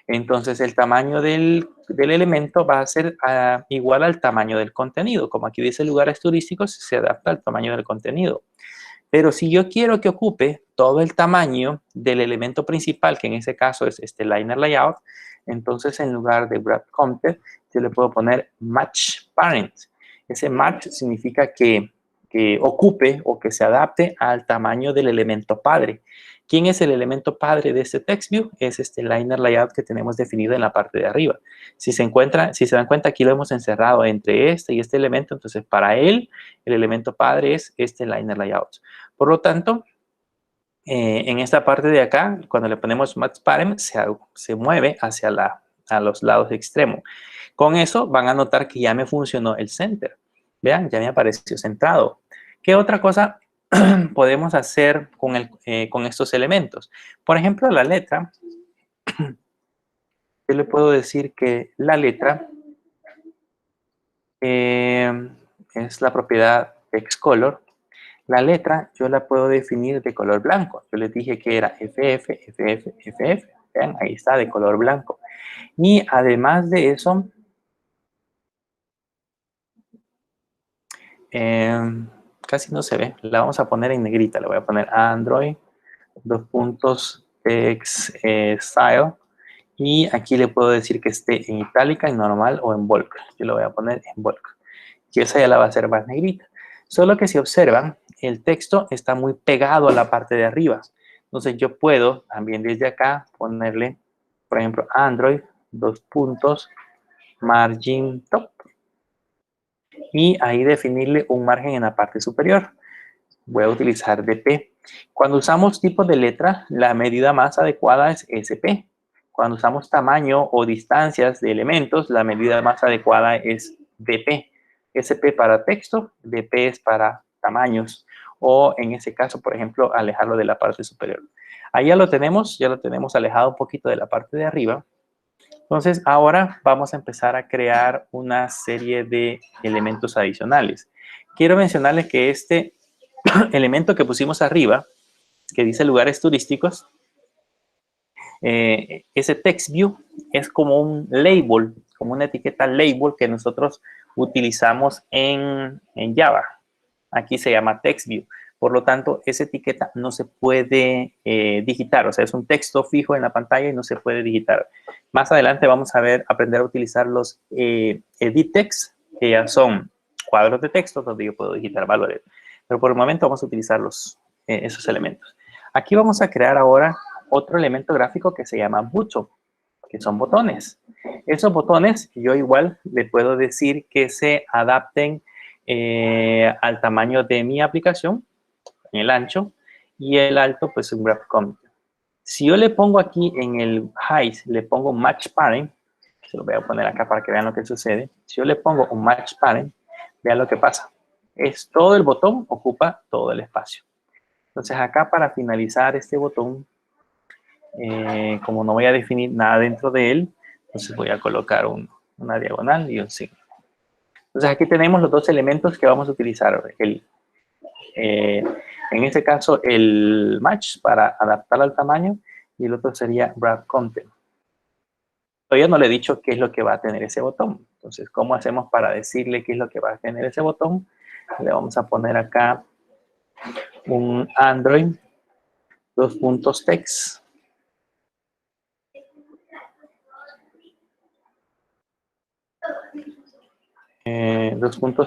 entonces el tamaño del elemento va a ser igual al tamaño del contenido. Como aquí dice lugares turísticos, se adapta al tamaño del contenido. Pero si yo quiero que ocupe todo el tamaño del elemento principal, que en ese caso es este liner layout, entonces en lugar de wrap content, yo le puedo poner match parent. Ese match significa que ocupe o que se adapte al tamaño del elemento padre. ¿Quién es el elemento padre de este text view? Es este liner layout que tenemos definido en la parte de arriba. Si se dan cuenta, aquí lo hemos encerrado entre este y este elemento, entonces para él, el elemento padre es este liner layout. Por lo tanto, en esta parte de acá, cuando le ponemos match parent, se mueve a los lados extremos. Con eso van a notar que ya me funcionó el center. Vean, ya me apareció centrado. ¿Qué otra cosa podemos hacer con estos elementos? Por ejemplo, la letra. Yo le puedo decir que la letra es la propiedad xcolor. La letra yo la puedo definir de color blanco. Yo les dije que era FF, FF, FF. Vean, ahí está, de color blanco. Y además de eso, casi no se ve. La vamos a poner en negrita. Le voy a poner Android, text style. Y aquí le puedo decir que esté en itálica, en normal o en bulk. Yo lo voy a poner en bulk. Y esa ya la va a hacer más negrita. Solo que si observan, el texto está muy pegado a la parte de arriba. Entonces yo puedo también desde acá ponerle, por ejemplo, Android, margin top. Y ahí definirle un margen en la parte superior. Voy a utilizar DP. Cuando usamos tipos de letra, la medida más adecuada es SP. Cuando usamos tamaño o distancias de elementos, la medida más adecuada es DP. SP para texto, DP es para tamaños. O en ese caso, por ejemplo, alejarlo de la parte superior. Ahí ya lo tenemos alejado un poquito de la parte de arriba. Entonces, ahora vamos a empezar a crear una serie de elementos adicionales. Quiero mencionarles que este elemento que pusimos arriba, que dice lugares turísticos, ese text view es como un label, como una etiqueta label que nosotros utilizamos en Java. Aquí se llama text view. Por lo tanto, esa etiqueta no se puede digitar. O sea, es un texto fijo en la pantalla y no se puede digitar. Más adelante vamos a aprender a utilizar los edit text, que ya son cuadros de texto donde yo puedo digitar valores. Pero por el momento vamos a utilizar esos elementos. Aquí vamos a crear ahora otro elemento gráfico que se llama button, que son botones. Esos botones yo igual le puedo decir que se adapten al tamaño de mi aplicación, en el ancho, y el alto pues un graph comment. Si yo le pongo aquí en el height, le pongo match parent, se lo voy a poner acá para que vean lo que sucede. Si yo le pongo un match parent, vean lo que pasa. Es todo el botón ocupa todo el espacio. Entonces acá para finalizar este botón, como no voy a definir nada dentro de él, entonces voy a colocar una diagonal y un signo. Entonces aquí tenemos los dos elementos que vamos a utilizar. En este caso el match para adaptar al tamaño y el otro sería wrap content. Todavía no le he dicho qué es lo que va a tener ese botón. Entonces, ¿cómo hacemos para decirle qué es lo que va a tener ese botón? Le vamos a poner acá un Android, text.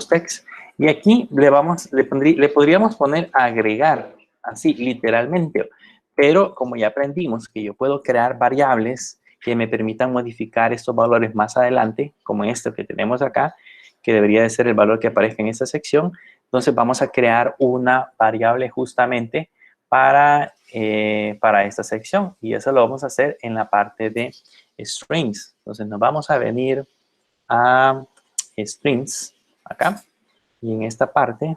Text. Y aquí le podríamos poner agregar, así literalmente. Pero como ya aprendimos que yo puedo crear variables que me permitan modificar estos valores más adelante, como esto que tenemos acá, que debería de ser el valor que aparezca en esta sección. Entonces vamos a crear una variable justamente para esta sección. Y eso lo vamos a hacer en la parte de strings. Entonces nos vamos a venir a strings acá. Y en esta parte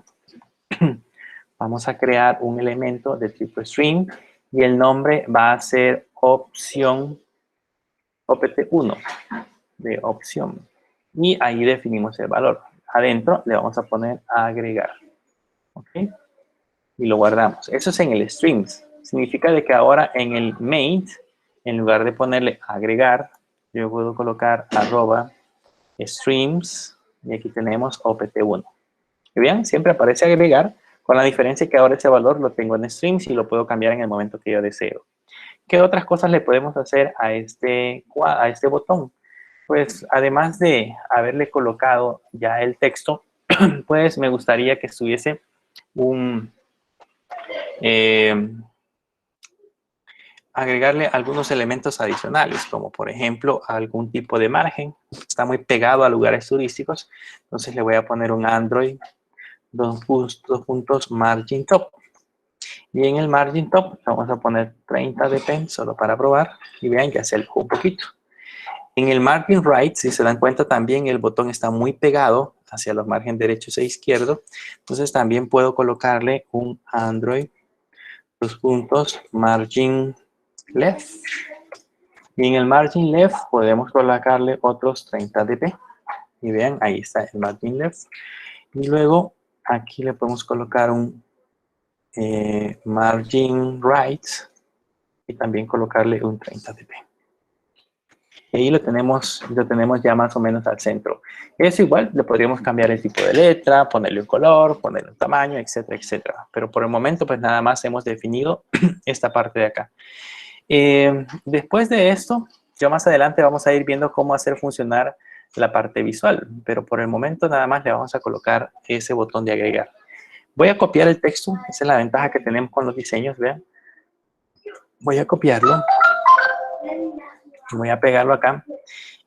vamos a crear un elemento de tipo string y el nombre va a ser opción opt1 de opción. Y ahí definimos el valor. Adentro le vamos a poner agregar. ¿Ok? Y lo guardamos. Eso es en el strings. Significa de que ahora en el main, en lugar de ponerle agregar, yo puedo colocar @streams y aquí tenemos opt1. Bien, siempre aparece agregar, con la diferencia que ahora ese valor lo tengo en strings y lo puedo cambiar en el momento que yo deseo. ¿Qué otras cosas le podemos hacer a este botón? Pues además de haberle colocado ya el texto, pues me gustaría que estuviese agregarle algunos elementos adicionales, como por ejemplo algún tipo de margen. Está muy pegado a lugares turísticos, entonces le voy a poner un Android, dos puntos margin top. Y en el margin top vamos a poner 30 dp solo para probar. Y vean, ya se alejó un poquito. En el margin right, si se dan cuenta, también el botón está muy pegado hacia los márgenes derechos e izquierdos. Entonces también puedo colocarle un Android, dos puntos margin left. Y en el margin left podemos colocarle otros 30 dp. Y vean, ahí está el margin left. Y luego aquí le podemos colocar un margin right y también colocarle un 30 dp. Y ahí lo tenemos ya más o menos al centro. Es igual, le podríamos cambiar el tipo de letra, ponerle un color, ponerle un tamaño, etcétera, etcétera. Pero por el momento, pues nada más hemos definido esta parte de acá. Después de esto, ya más adelante vamos a ir viendo cómo hacer funcionar la parte visual. Pero por el momento nada más le vamos a colocar ese botón de agregar. Voy a copiar el texto. Esa es la ventaja que tenemos con los diseños, vean. Voy a copiarlo. Voy a pegarlo acá.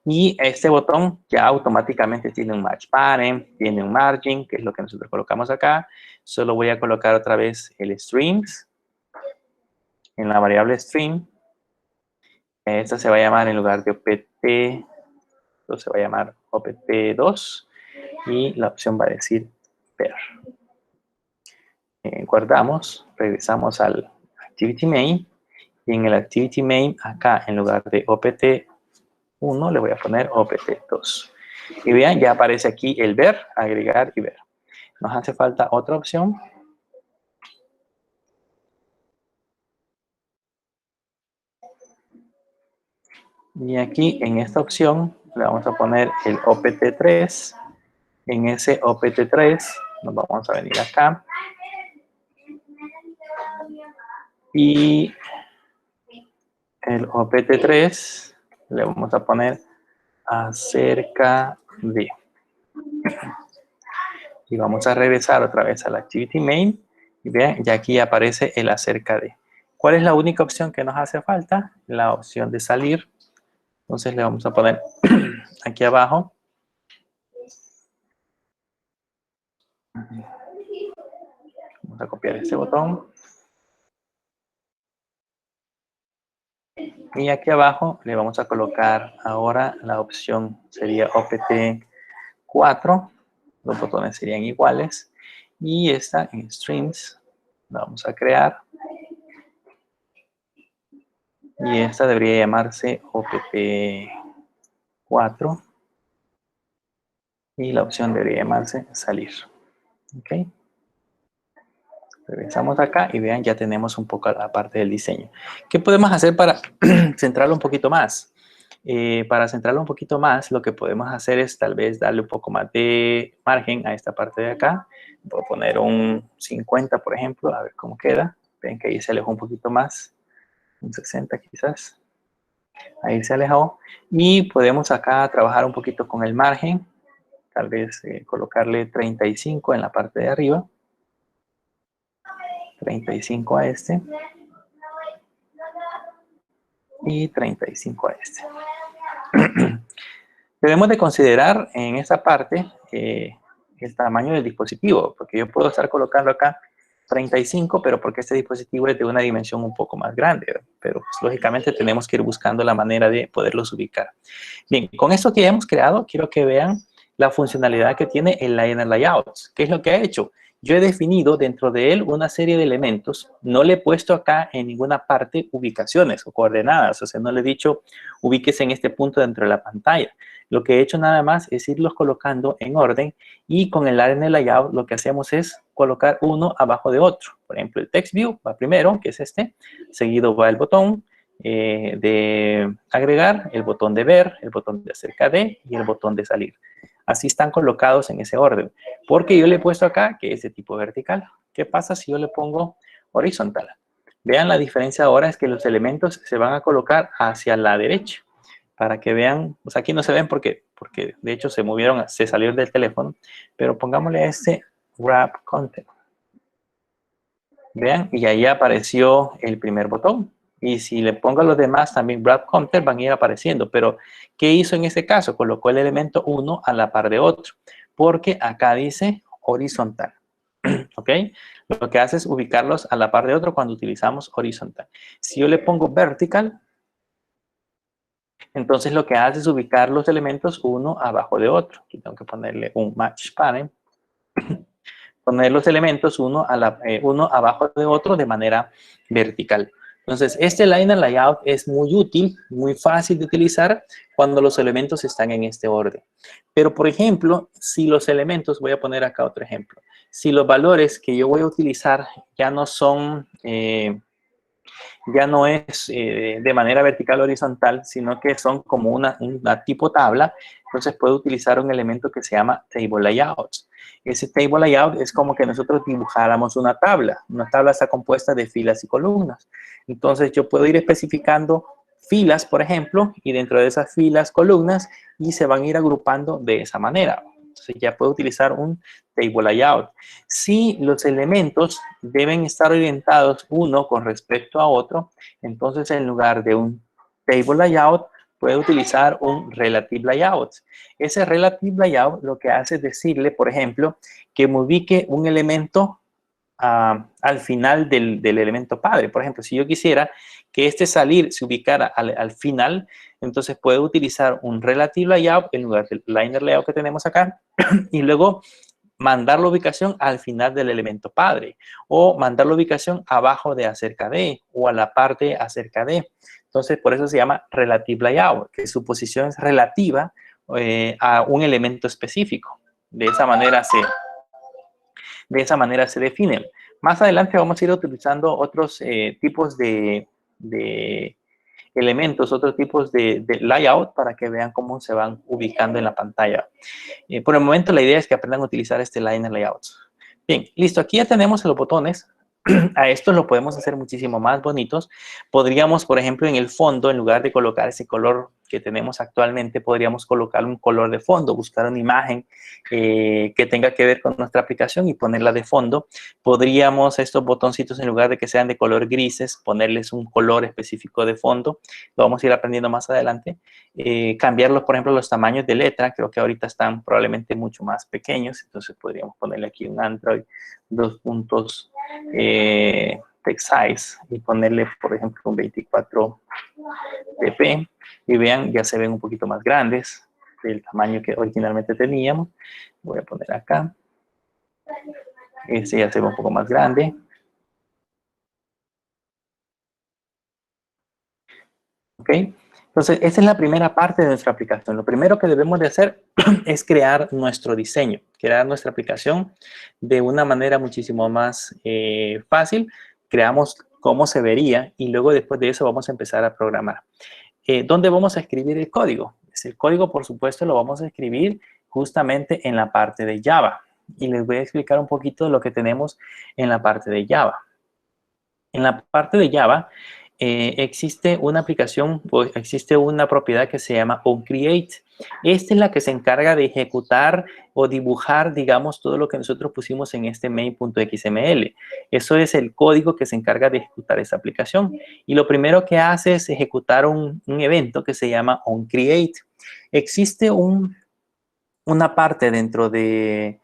Y este botón ya automáticamente tiene un match parent, tiene un margin, que es lo que nosotros colocamos acá. Solo voy a colocar otra vez el strings en la variable string. Esta se va a llamar en lugar de opt, esto se va a llamar opt2 y la opción va a decir ver. Guardamos, regresamos al activity main y en el activity main acá en lugar de opt1 le voy a poner opt2. Y vean, ya aparece aquí el ver, agregar y ver. Nos hace falta otra opción. Y aquí en esta opción le vamos a poner el opt3. En ese opt3 nos vamos a venir acá. Y el opt3 le vamos a poner acerca de. Y vamos a regresar otra vez al activity main. Y vean, ya aquí aparece el acerca de. ¿Cuál es la única opción que nos hace falta? La opción de salir. Entonces le vamos a poner aquí abajo. Vamos a copiar este botón. Y aquí abajo le vamos a colocar ahora la opción, sería opt4. Los botones serían iguales. Y esta en streams la vamos a crear. Y esta debería llamarse opt4. Y la opción debería llamarse salir. ¿Ok? Regresamos acá y vean, ya tenemos un poco la parte del diseño. ¿Qué podemos hacer para centrarlo un poquito más? Para centrarlo un poquito más, lo que podemos hacer es tal vez darle un poco más de margen a esta parte de acá. Puedo poner un 50, por ejemplo, a ver cómo queda. Ven que ahí se alejó un poquito más. Un 60 quizás. Ahí se alejó. Y podemos acá trabajar un poquito con el margen. Tal vez colocarle 35 en la parte de arriba. 35 a este. Y 35 a este. Debemos de considerar en esta parte el tamaño del dispositivo, porque yo puedo estar colocando acá 35, pero porque este dispositivo es de una dimensión un poco más grande, pero pues, lógicamente tenemos que ir buscando la manera de poderlos ubicar. Bien, con esto que ya hemos creado, quiero que vean la funcionalidad que tiene el Liner Layouts. ¿Qué es lo que ha hecho? Yo he definido dentro de él una serie de elementos, no le he puesto acá en ninguna parte ubicaciones o coordenadas, o sea, no le he dicho ubíquese en este punto dentro de la pantalla. Lo que he hecho nada más es irlos colocando en orden y con el Liner Layout lo que hacemos es colocar uno abajo de otro. Por ejemplo, el Text View va primero, que es este, seguido va el botón de agregar, el botón de ver, el botón de acerca de y el botón de salir. Así están colocados en ese orden. Porque yo le he puesto acá que es de tipo vertical. ¿Qué pasa si yo le pongo horizontal? Vean la diferencia ahora es que los elementos se van a colocar hacia la derecha. Para que vean, pues aquí no se ven porque de hecho se movieron, se salieron del teléfono. Pero pongámosle a este Wrap Content. Vean, y ahí apareció el primer botón. Y si le pongo a los demás también Brad Counter, van a ir apareciendo. Pero, ¿qué hizo en este caso? Colocó el elemento 1 a la par de otro. Porque acá dice horizontal. ¿Ok? Lo que hace es ubicarlos a la par de otro cuando utilizamos horizontal. Si yo le pongo vertical, entonces lo que hace es ubicar los elementos uno abajo de otro. Aquí tengo que ponerle un match parent. Poner los elementos uno abajo de otro de manera vertical. Entonces, este liner layout es muy útil, muy fácil de utilizar cuando los elementos están en este orden. Pero, por ejemplo, si los elementos, voy a poner acá otro ejemplo, si los valores que yo voy a utilizar ya no son, ya no es de manera vertical o horizontal, sino que son como una tipo tabla, entonces puedo utilizar un elemento que se llama table layouts. Ese table layout es como que nosotros dibujáramos una tabla. Una tabla está compuesta de filas y columnas. Entonces yo puedo ir especificando filas, por ejemplo, y dentro de esas filas, columnas, y se van a ir agrupando de esa manera. Entonces ya puedo utilizar un table layout. Si los elementos deben estar orientados uno con respecto a otro, entonces en lugar de un table layout, puedo utilizar un relative layout. Ese relative layout lo que hace es decirle, por ejemplo, que me ubique un elemento al final del elemento padre. Por ejemplo, si yo quisiera que este salir se ubicara al final, entonces puedo utilizar un relative layout en lugar del liner layout que tenemos acá y luego mandar la ubicación al final del elemento padre o mandar la ubicación abajo de acerca de o a la parte acerca de. Entonces, por eso se llama relative layout, que su posición es relativa a un elemento específico. De esa manera se definen. Más adelante vamos a ir utilizando otros tipos de elementos, otros tipos de layout para que vean cómo se van ubicando en la pantalla. Por el momento la idea es que aprendan a utilizar este liner layout. Bien, listo. Aquí ya tenemos los botones. A estos lo podemos hacer muchísimo más bonitos. Podríamos, por ejemplo, en el fondo, en lugar de colocar ese color que tenemos actualmente, podríamos colocar un color de fondo, buscar una imagen que tenga que ver con nuestra aplicación y ponerla de fondo. Podríamos estos botoncitos, en lugar de que sean de color grises, ponerles un color específico de fondo. Lo vamos a ir aprendiendo más adelante. Cambiarlos, por ejemplo, los tamaños de letra. Creo que ahorita están probablemente mucho más pequeños. Entonces podríamos ponerle aquí un Android 2 puntos text size y ponerle, por ejemplo, un 24 dp y vean, ya se ven un poquito más grandes del tamaño que originalmente teníamos. Voy a poner acá. Este ya se ve un poco más grande. ¿Ok? Entonces, esta es la primera parte de nuestra aplicación. Lo primero que debemos de hacer es crear nuestro diseño, crear nuestra aplicación de una manera muchísimo más fácil. Creamos cómo se vería y luego después de eso vamos a empezar a programar. ¿Dónde vamos a escribir el código? El código, por supuesto, lo vamos a escribir justamente en la parte de Java. Y les voy a explicar un poquito lo que tenemos en la parte de Java. En la parte de Java existe una aplicación, o existe una propiedad que se llama onCreate. Esta es la que se encarga de ejecutar o dibujar, digamos, todo lo que nosotros pusimos en este main.xml. Eso es el código que se encarga de ejecutar esa aplicación. Y lo primero que hace es ejecutar un evento que se llama onCreate. Existe una parte dentro de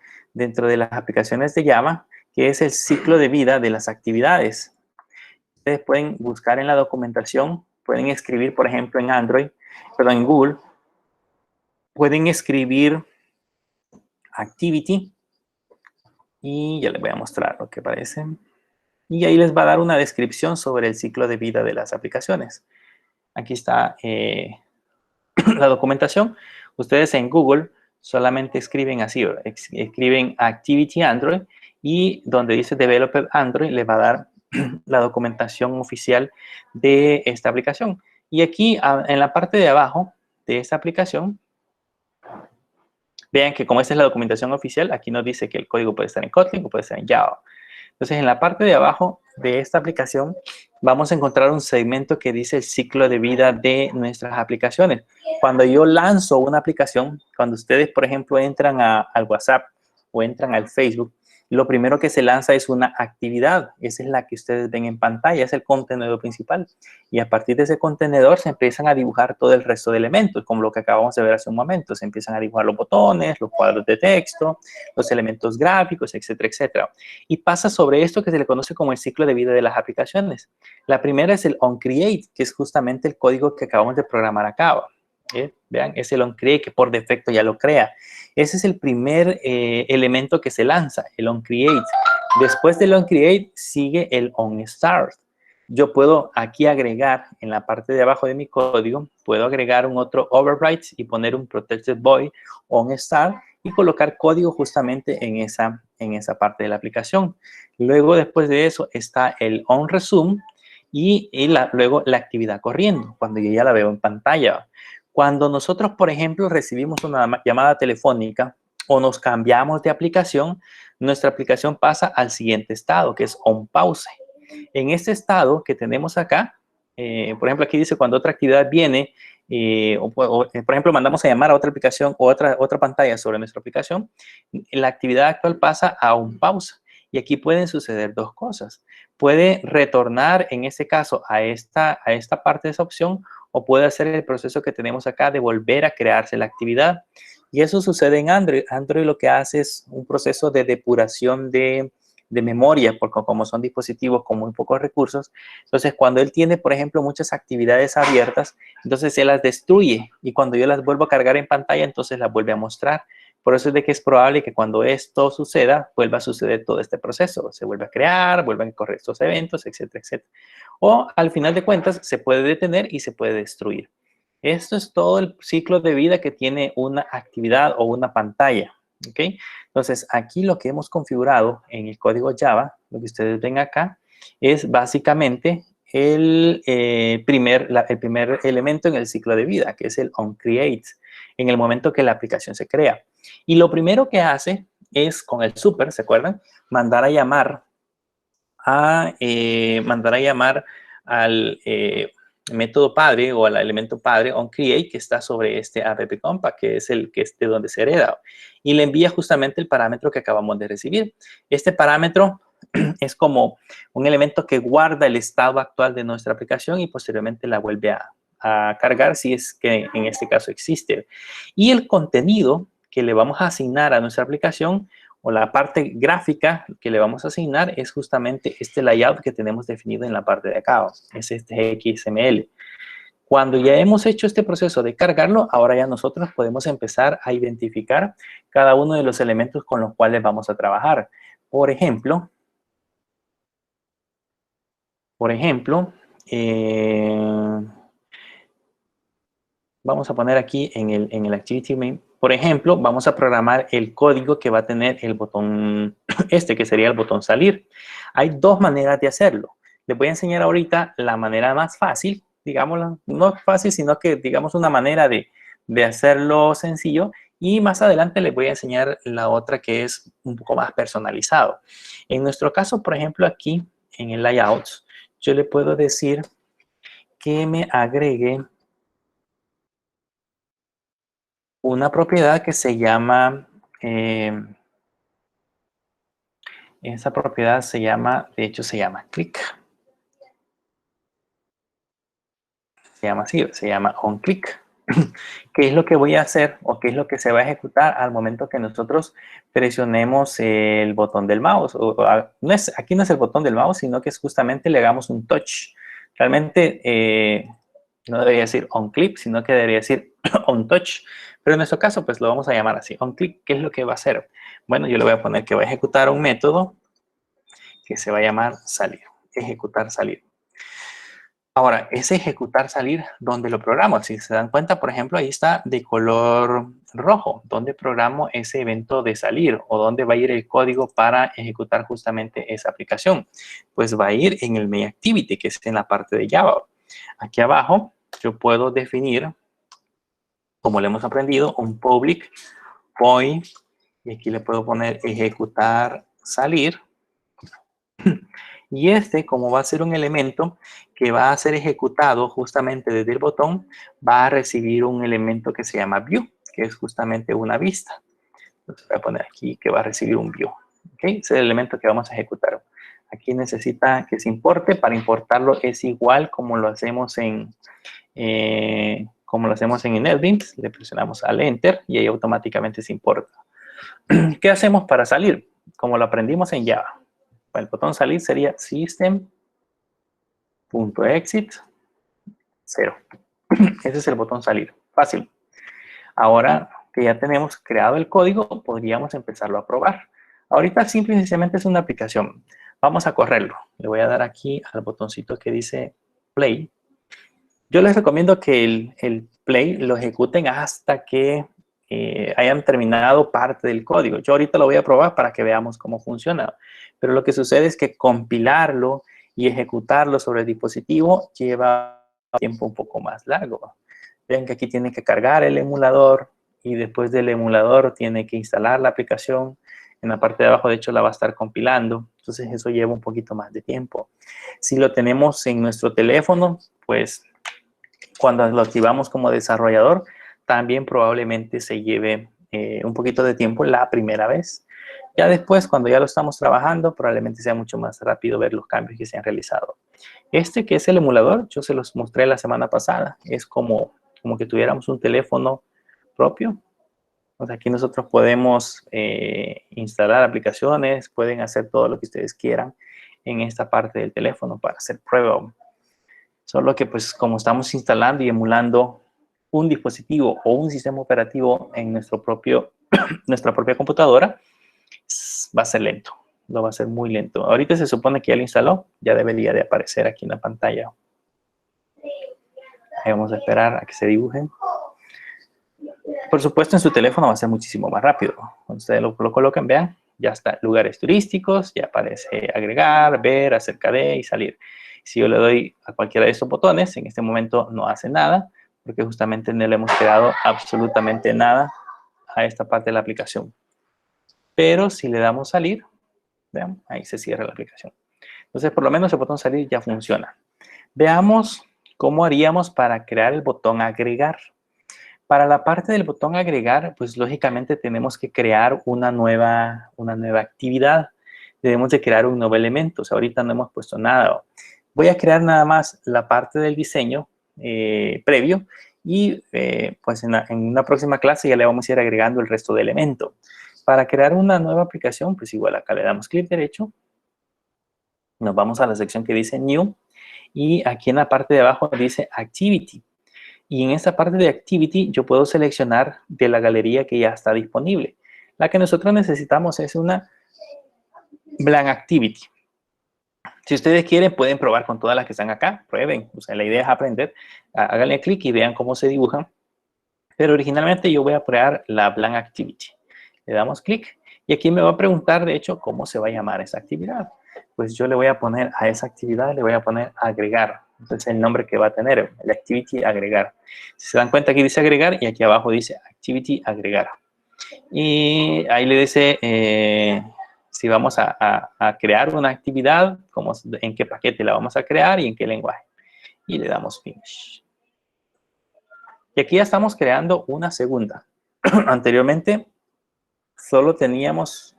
las aplicaciones de Java que es el ciclo de vida de las actividades. Ustedes pueden buscar en la documentación, pueden escribir, por ejemplo, en Google, pueden escribir activity y ya les voy a mostrar lo que parece. Y ahí les va a dar una descripción sobre el ciclo de vida de las aplicaciones. Aquí está la documentación. Ustedes en Google solamente escriben así, escriben Activity Android y donde dice Developer Android les va a dar la documentación oficial de esta aplicación. Y aquí en la parte de abajo de esta aplicación, vean que como esta es la documentación oficial, aquí nos dice que el código puede estar en Kotlin o puede estar en Java. Entonces, en la parte de abajo de esta aplicación, vamos a encontrar un segmento que dice el ciclo de vida de nuestras aplicaciones. Cuando yo lanzo una aplicación, cuando ustedes, por ejemplo, entran al WhatsApp o entran al Facebook, lo primero que se lanza es una actividad. Esa es la que ustedes ven en pantalla, es el contenedor principal. Y a partir de ese contenedor se empiezan a dibujar todo el resto de elementos, como lo que acabamos de ver hace un momento. Se empiezan a dibujar los botones, los cuadros de texto, los elementos gráficos, etcétera, etcétera. Y pasa sobre esto que se le conoce como el ciclo de vida de las aplicaciones. La primera es el onCreate, que es justamente el código que acabamos de programar acá. Vean, es el onCreate que por defecto ya lo crea. Ese es el primer elemento que se lanza, el onCreate. Después del onCreate sigue el onStart. Yo puedo aquí agregar en la parte de abajo de mi código, puedo agregar un otro override y poner un protected void onStart y colocar código justamente en esa parte de la aplicación. Luego, después de eso, está el onResume y luego la actividad corriendo, cuando yo ya la veo en pantalla. Cuando nosotros, por ejemplo, recibimos una llamada telefónica o nos cambiamos de aplicación, nuestra aplicación pasa al siguiente estado, que es on pause. En este estado que tenemos acá, por ejemplo, aquí dice cuando otra actividad viene, por ejemplo, mandamos a llamar a otra aplicación o otra pantalla sobre nuestra aplicación, la actividad actual pasa a un pausa. Y aquí pueden suceder dos cosas. Puede retornar, en este caso, a esta parte de esa opción, o puede hacer el proceso que tenemos acá de volver a crearse la actividad. Y eso sucede en Android. Android lo que hace es un proceso de depuración de memoria, porque como son dispositivos con muy pocos recursos, entonces cuando él tiene, por ejemplo, muchas actividades abiertas, entonces él las destruye y cuando yo las vuelvo a cargar en pantalla, entonces las vuelve a mostrar. Por eso es de que es probable que cuando esto suceda, vuelva a suceder todo este proceso. Se vuelve a crear, vuelven a correr estos eventos, etcétera, etcétera. O al final de cuentas, se puede detener y se puede destruir. Esto es todo el ciclo de vida que tiene una actividad o una pantalla. ¿Ok? Entonces, aquí lo que hemos configurado en el código Java, lo que ustedes ven acá, es básicamente el primer elemento en el ciclo de vida, que es el onCreate, en el momento que la aplicación se crea. Y lo primero que hace es, con el super, ¿se acuerdan? Mandar a llamar al método padre o al elemento padre onCreate que está sobre este app-compa, que es el que es de donde se hereda. Y le envía justamente el parámetro que acabamos de recibir. Este parámetro es como un elemento que guarda el estado actual de nuestra aplicación y posteriormente la vuelve a cargar si es que en este caso existe. Y el contenido que le vamos a asignar a nuestra aplicación o la parte gráfica que le vamos a asignar es justamente este layout que tenemos definido en la parte de acá, es este XML. Cuando ya hemos hecho este proceso de cargarlo, ahora ya nosotros podemos empezar a identificar cada uno de los elementos con los cuales vamos a trabajar. Por ejemplo, vamos a poner aquí en el Activity Main, por ejemplo, vamos a programar el código que va a tener el botón que sería el botón salir. Hay dos maneras de hacerlo. Les voy a enseñar ahorita la manera más fácil, digámoslo, no fácil, sino que digamos una manera de hacerlo sencillo. Y más adelante les voy a enseñar la otra que es un poco más personalizado. En nuestro caso, por ejemplo, aquí en el layout, yo le puedo decir que me agregue una propiedad que se llama, esa propiedad se llama, de hecho se llama click. Se llama así, se llama onClick. ¿Qué es lo que voy a hacer o qué es lo que se va a ejecutar al momento que nosotros presionemos el botón del mouse? Aquí no es el botón del mouse, sino que es justamente le hagamos un touch. Realmente no debería decir onClick, sino que debería decir onTouch. Pero en nuestro caso, pues lo vamos a llamar así. OnClick, ¿qué es lo que va a hacer? Bueno, yo le voy a poner que va a ejecutar un método que se va a llamar salir. Ejecutar salir. Ahora, ese ejecutar salir, ¿dónde lo programo? Si se dan cuenta, por ejemplo, ahí está de color rojo. ¿Dónde programo ese evento de salir? ¿O dónde va a ir el código para ejecutar justamente esa aplicación? Pues va a ir en el main activity, que es en la parte de Java. Aquí abajo, yo puedo definir, como lo hemos aprendido, un public void. Y aquí le puedo poner ejecutar salir. Y como va a ser un elemento que va a ser ejecutado justamente desde el botón, va a recibir un elemento que se llama view, que es justamente una vista. Entonces voy a poner aquí que va a recibir un view. ¿Ok? Ese es el elemento que vamos a ejecutar. Aquí necesita que se importe. Para importarlo es igual como lo hacemos en NetBeans. Le presionamos al Enter y ahí automáticamente se importa. ¿Qué hacemos para salir? Como lo aprendimos en Java. El botón salir sería system.exit 0. Ese es el botón salir. Fácil. Ahora que ya tenemos creado el código, podríamos empezarlo a probar. Ahorita simple y sencillamente es una aplicación. Vamos a correrlo. Le voy a dar aquí al botoncito que dice Play. Yo les recomiendo que el Play lo ejecuten hasta que hayan terminado parte del código. Yo ahorita lo voy a probar para que veamos cómo funciona. Pero lo que sucede es que compilarlo y ejecutarlo sobre el dispositivo lleva tiempo un poco más largo. Ven que aquí tiene que cargar el emulador y después del emulador tiene que instalar la aplicación. En la parte de abajo, de hecho, la va a estar compilando. Entonces, eso lleva un poquito más de tiempo. Si lo tenemos en nuestro teléfono, pues cuando lo activamos como desarrollador, también probablemente se lleve un poquito de tiempo la primera vez. Ya después, cuando ya lo estamos trabajando, probablemente sea mucho más rápido ver los cambios que se han realizado. Este que es el emulador, yo se los mostré la semana pasada. Es como que tuviéramos un teléfono propio. O sea, aquí nosotros podemos instalar aplicaciones, pueden hacer todo lo que ustedes quieran en esta parte del teléfono para hacer prueba. Solo que pues como estamos instalando y emulando un dispositivo o un sistema operativo en nuestra propia computadora, va a ser lento. Lo va a ser muy lento. Ahorita se supone que ya lo instaló, ya debería de aparecer aquí en la pantalla. Ahí vamos a esperar a que se dibujen. Por supuesto, en su teléfono va a ser muchísimo más rápido. Cuando ustedes lo coloquen, vean, ya está. Lugares turísticos, ya aparece agregar, ver, acerca de y salir. Si yo le doy a cualquiera de estos botones, en este momento no hace nada, porque justamente no le hemos creado absolutamente nada a esta parte de la aplicación. Pero si le damos salir, vean, ahí se cierra la aplicación. Entonces, por lo menos el botón salir ya funciona. Veamos cómo haríamos para crear el botón agregar. Para la parte del botón agregar, pues lógicamente tenemos que crear una nueva actividad. Debemos de crear un nuevo elemento. O sea, ahorita no hemos puesto nada. Voy a crear nada más la parte del diseño previo y pues en una próxima clase ya le vamos a ir agregando el resto de elementos. Para crear una nueva aplicación, pues igual acá le damos clic derecho. Nos vamos a la sección que dice New y aquí en la parte de abajo dice Activity. Y en esta parte de Activity yo puedo seleccionar de la galería que ya está disponible. La que nosotros necesitamos es una Blank Activity. Si ustedes quieren, pueden probar con todas las que están acá. Prueben. O sea, la idea es aprender. Háganle clic y vean cómo se dibujan. Pero originalmente yo voy a crear la Blank Activity. Le damos clic y aquí me va a preguntar, de hecho, cómo se va a llamar esa actividad. Pues yo le voy a poner a esa actividad, le voy a poner agregar. Entonces el nombre que va a tener, el activity agregar. Si se dan cuenta, aquí dice agregar y aquí abajo dice activity agregar. Y ahí le dice si vamos a crear una actividad, en qué paquete la vamos a crear y en qué lenguaje. Y le damos finish. Y aquí ya estamos creando una segunda. Anteriormente solo teníamos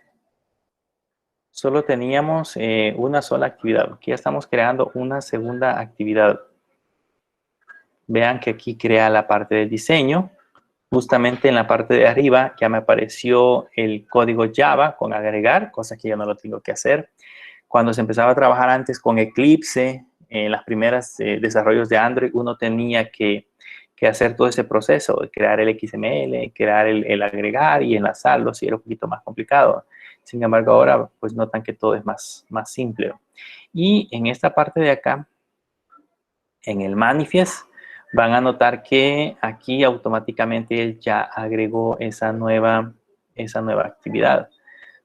una sola actividad. Aquí ya estamos creando una segunda actividad. Vean que aquí crea la parte del diseño. Justamente en la parte de arriba ya me apareció el código Java con agregar, cosa que yo no lo tengo que hacer. Cuando se empezaba a trabajar antes con Eclipse, en las primeras desarrollos de Android, uno tenía que hacer todo ese proceso de crear el XML, crear el agregar y enlazarlo, si era un poquito más complicado. Sin embargo, ahora pues notan que todo es más simple. Y en esta parte de acá, en el manifest, van a notar que aquí automáticamente él ya agregó esa nueva actividad.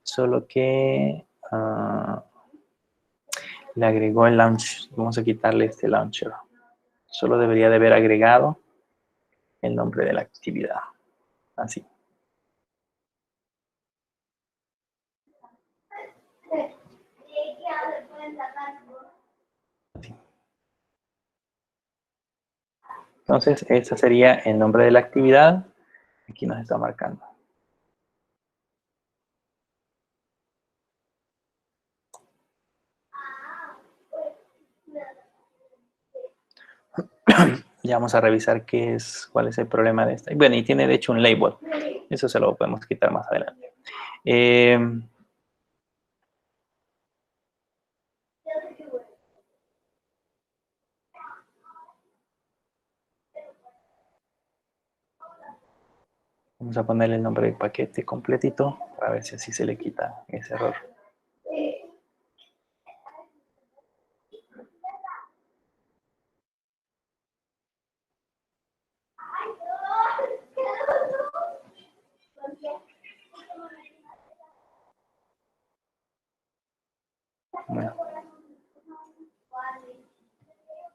Solo que le agregó el launch. Vamos a quitarle este launcher. Solo debería de haber agregado el nombre de la actividad. Así. Entonces, ese sería el nombre de la actividad. Aquí nos está marcando. Ya vamos a revisar cuál es el problema de esta. Y bueno, y tiene de hecho un label. Eso se lo podemos quitar más adelante. Vamos a ponerle el nombre del paquete completito para ver si así se le quita ese error.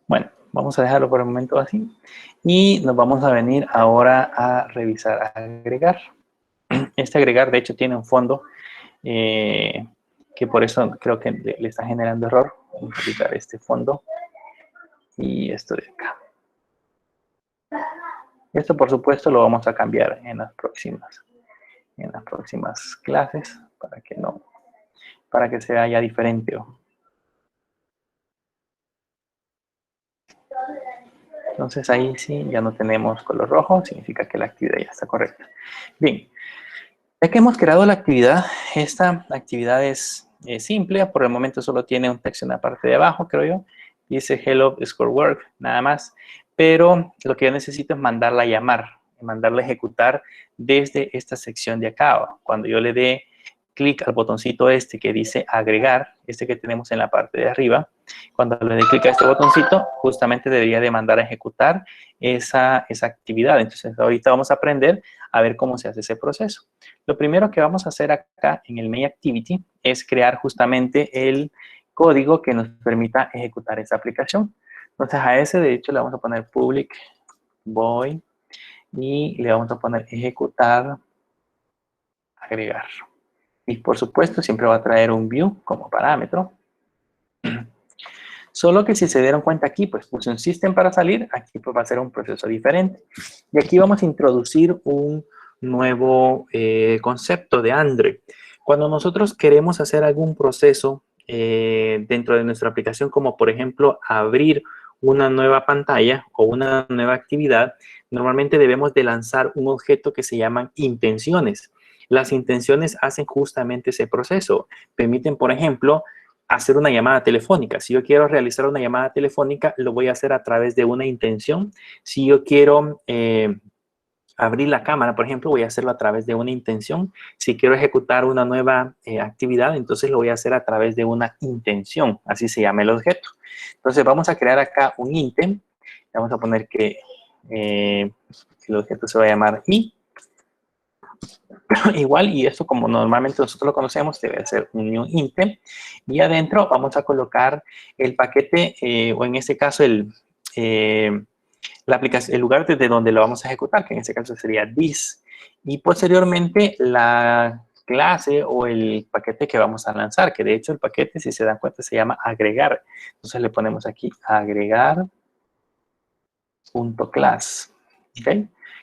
Bueno, vamos a dejarlo por el momento así. Y nos vamos a venir ahora a revisar, a agregar. Este agregar, de hecho, tiene un fondo que por eso creo que le está generando error. Vamos a quitar este fondo y esto de acá. Esto, por supuesto, lo vamos a cambiar en las próximas clases para que se vea diferente. Entonces ahí sí ya no tenemos color rojo, significa que la actividad ya está correcta. Bien, ya que hemos creado la actividad, esta actividad es simple, por el momento solo tiene un texto en la parte de abajo, creo yo. Dice hello score work, nada más. Pero lo que yo necesito es mandarla a llamar, mandarla a ejecutar desde esta sección de acá. Cuando yo le dé clic al botoncito este que dice agregar, este que tenemos en la parte de arriba, cuando le dé clic a este botoncito, justamente debería de mandar a ejecutar esa actividad. Entonces ahorita vamos a aprender a ver cómo se hace ese proceso. Lo primero que vamos a hacer acá en el main activity es crear justamente el código que nos permita ejecutar esa aplicación. Entonces a ese de hecho le vamos a poner public void y le vamos a poner ejecutar agregar. Y por supuesto siempre va a traer un view como parámetro. Solo que si se dieron cuenta aquí, pues puse un system para salir, aquí pues va a ser un proceso diferente. Y aquí vamos a introducir un nuevo concepto de Android. Cuando nosotros queremos hacer algún proceso dentro de nuestra aplicación, como por ejemplo abrir una nueva pantalla o una nueva actividad, normalmente debemos de lanzar un objeto que se llaman intenciones. Las intenciones hacen justamente ese proceso. Permiten, por ejemplo, hacer una llamada telefónica. Si yo quiero realizar una llamada telefónica, lo voy a hacer a través de una intención. Si yo quiero abrir la cámara, por ejemplo, voy a hacerlo a través de una intención. Si quiero ejecutar una nueva actividad, entonces lo voy a hacer a través de una intención. Así se llama el objeto. Entonces vamos a crear acá un intent. Vamos a poner que el objeto se va a llamar i. Igual, y esto como normalmente nosotros lo conocemos, debe ser un new intent. Y adentro vamos a colocar el paquete, o en este caso la aplicación, el lugar desde donde lo vamos a ejecutar, que en este caso sería this. Y posteriormente la clase o el paquete que vamos a lanzar, que de hecho el paquete, si se dan cuenta, se llama agregar. Entonces le ponemos aquí agregar.class. ¿Ok?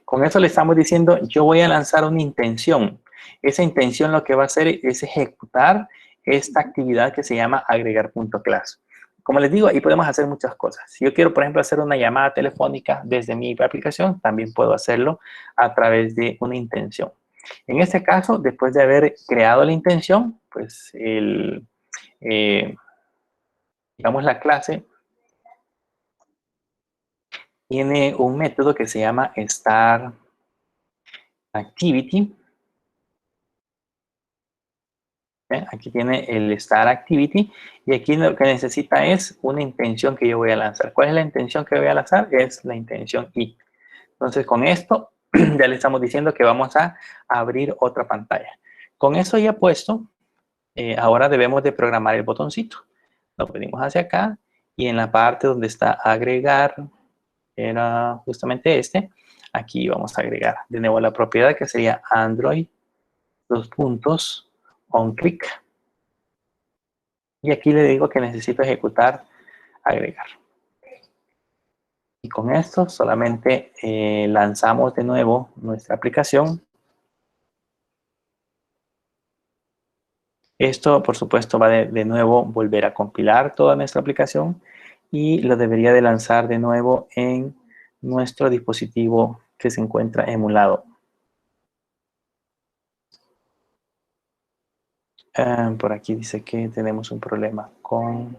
Con eso le estamos diciendo, yo voy a lanzar una intención. Esa intención lo que va a hacer es ejecutar esta actividad que se llama agregar.class. Como les digo, ahí podemos hacer muchas cosas. Si yo quiero, por ejemplo, hacer una llamada telefónica desde mi aplicación, también puedo hacerlo a través de una intención. En este caso, después de haber creado la intención, pues digamos la clase tiene un método que se llama startActivity. Aquí tiene el Start Activity y aquí lo que necesita es una intención que yo voy a lanzar. ¿Cuál es la intención que voy a lanzar? Es la intención I. Entonces, con esto ya le estamos diciendo que vamos a abrir otra pantalla. Con eso ya puesto, ahora debemos de programar el botoncito. Lo venimos hacia acá y en la parte donde está agregar, era justamente este, aquí vamos a agregar de nuevo la propiedad que sería Android, onClick. Y aquí le digo que necesito ejecutar agregar. Y con esto solamente lanzamos de nuevo nuestra aplicación. Esto, por supuesto, va de nuevo volver a compilar toda nuestra aplicación y lo debería de lanzar de nuevo en nuestro dispositivo que se encuentra emulado. Por aquí dice que tenemos un problema con...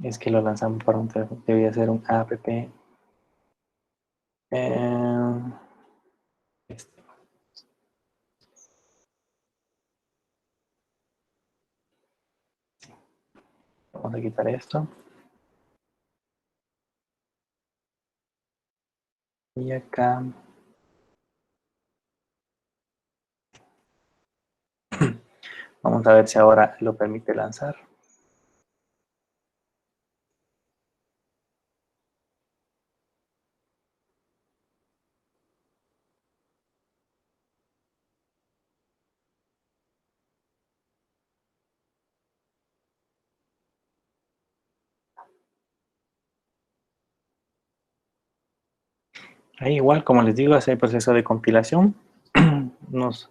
es que lo lanzamos para un teléfono. Debía ser un app. Este. Vamos a quitar esto. Y acá... Vamos a ver si ahora lo permite lanzar. Ahí igual, como les digo, hace el proceso de compilación. Nos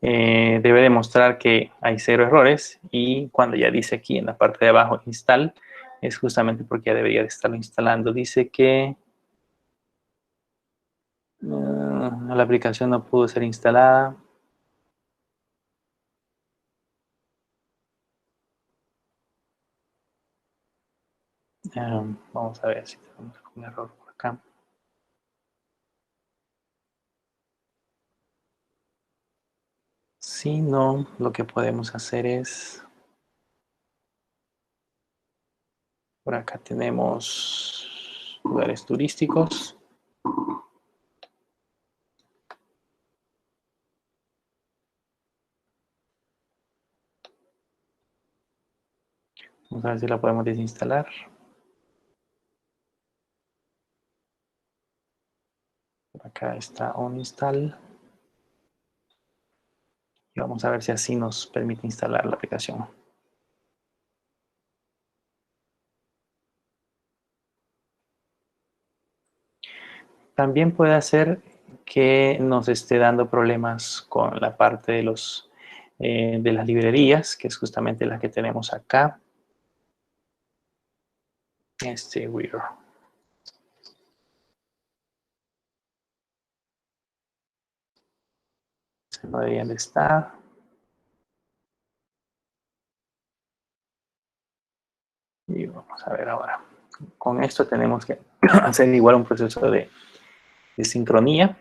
debe demostrar que hay 0 errores, y cuando ya dice aquí en la parte de abajo install, es justamente porque ya debería de estarlo instalando. Dice que la aplicación no pudo ser instalada. Vamos a ver si tenemos algún error por acá. Si no, lo que podemos hacer es... Por acá tenemos lugares turísticos. Vamos a ver si la podemos desinstalar. Por acá está uninstall. Y vamos a ver si así nos permite instalar la aplicación. También puede hacer que nos esté dando problemas con la parte de de las librerías, que es justamente la que tenemos acá. Weird. No deberían de estar. Y vamos a ver ahora. Con esto tenemos que hacer igual un proceso de sincronía.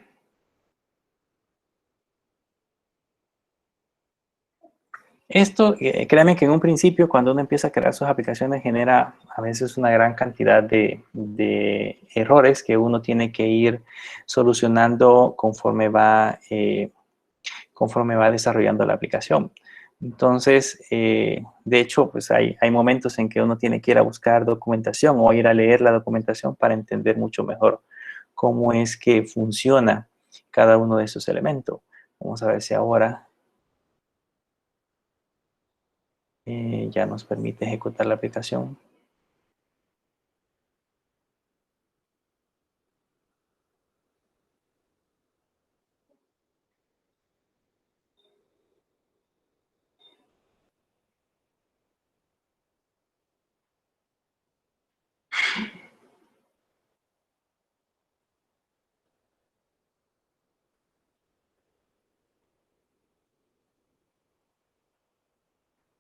Esto, créanme que en un principio, cuando uno empieza a crear sus aplicaciones, genera a veces una gran cantidad de errores que uno tiene que ir solucionando conforme va desarrollando la aplicación. Entonces, de hecho, pues hay momentos en que uno tiene que ir a buscar documentación o ir a leer la documentación para entender mucho mejor cómo es que funciona cada uno de esos elementos. Vamos a ver si ahora ya nos permite ejecutar la aplicación.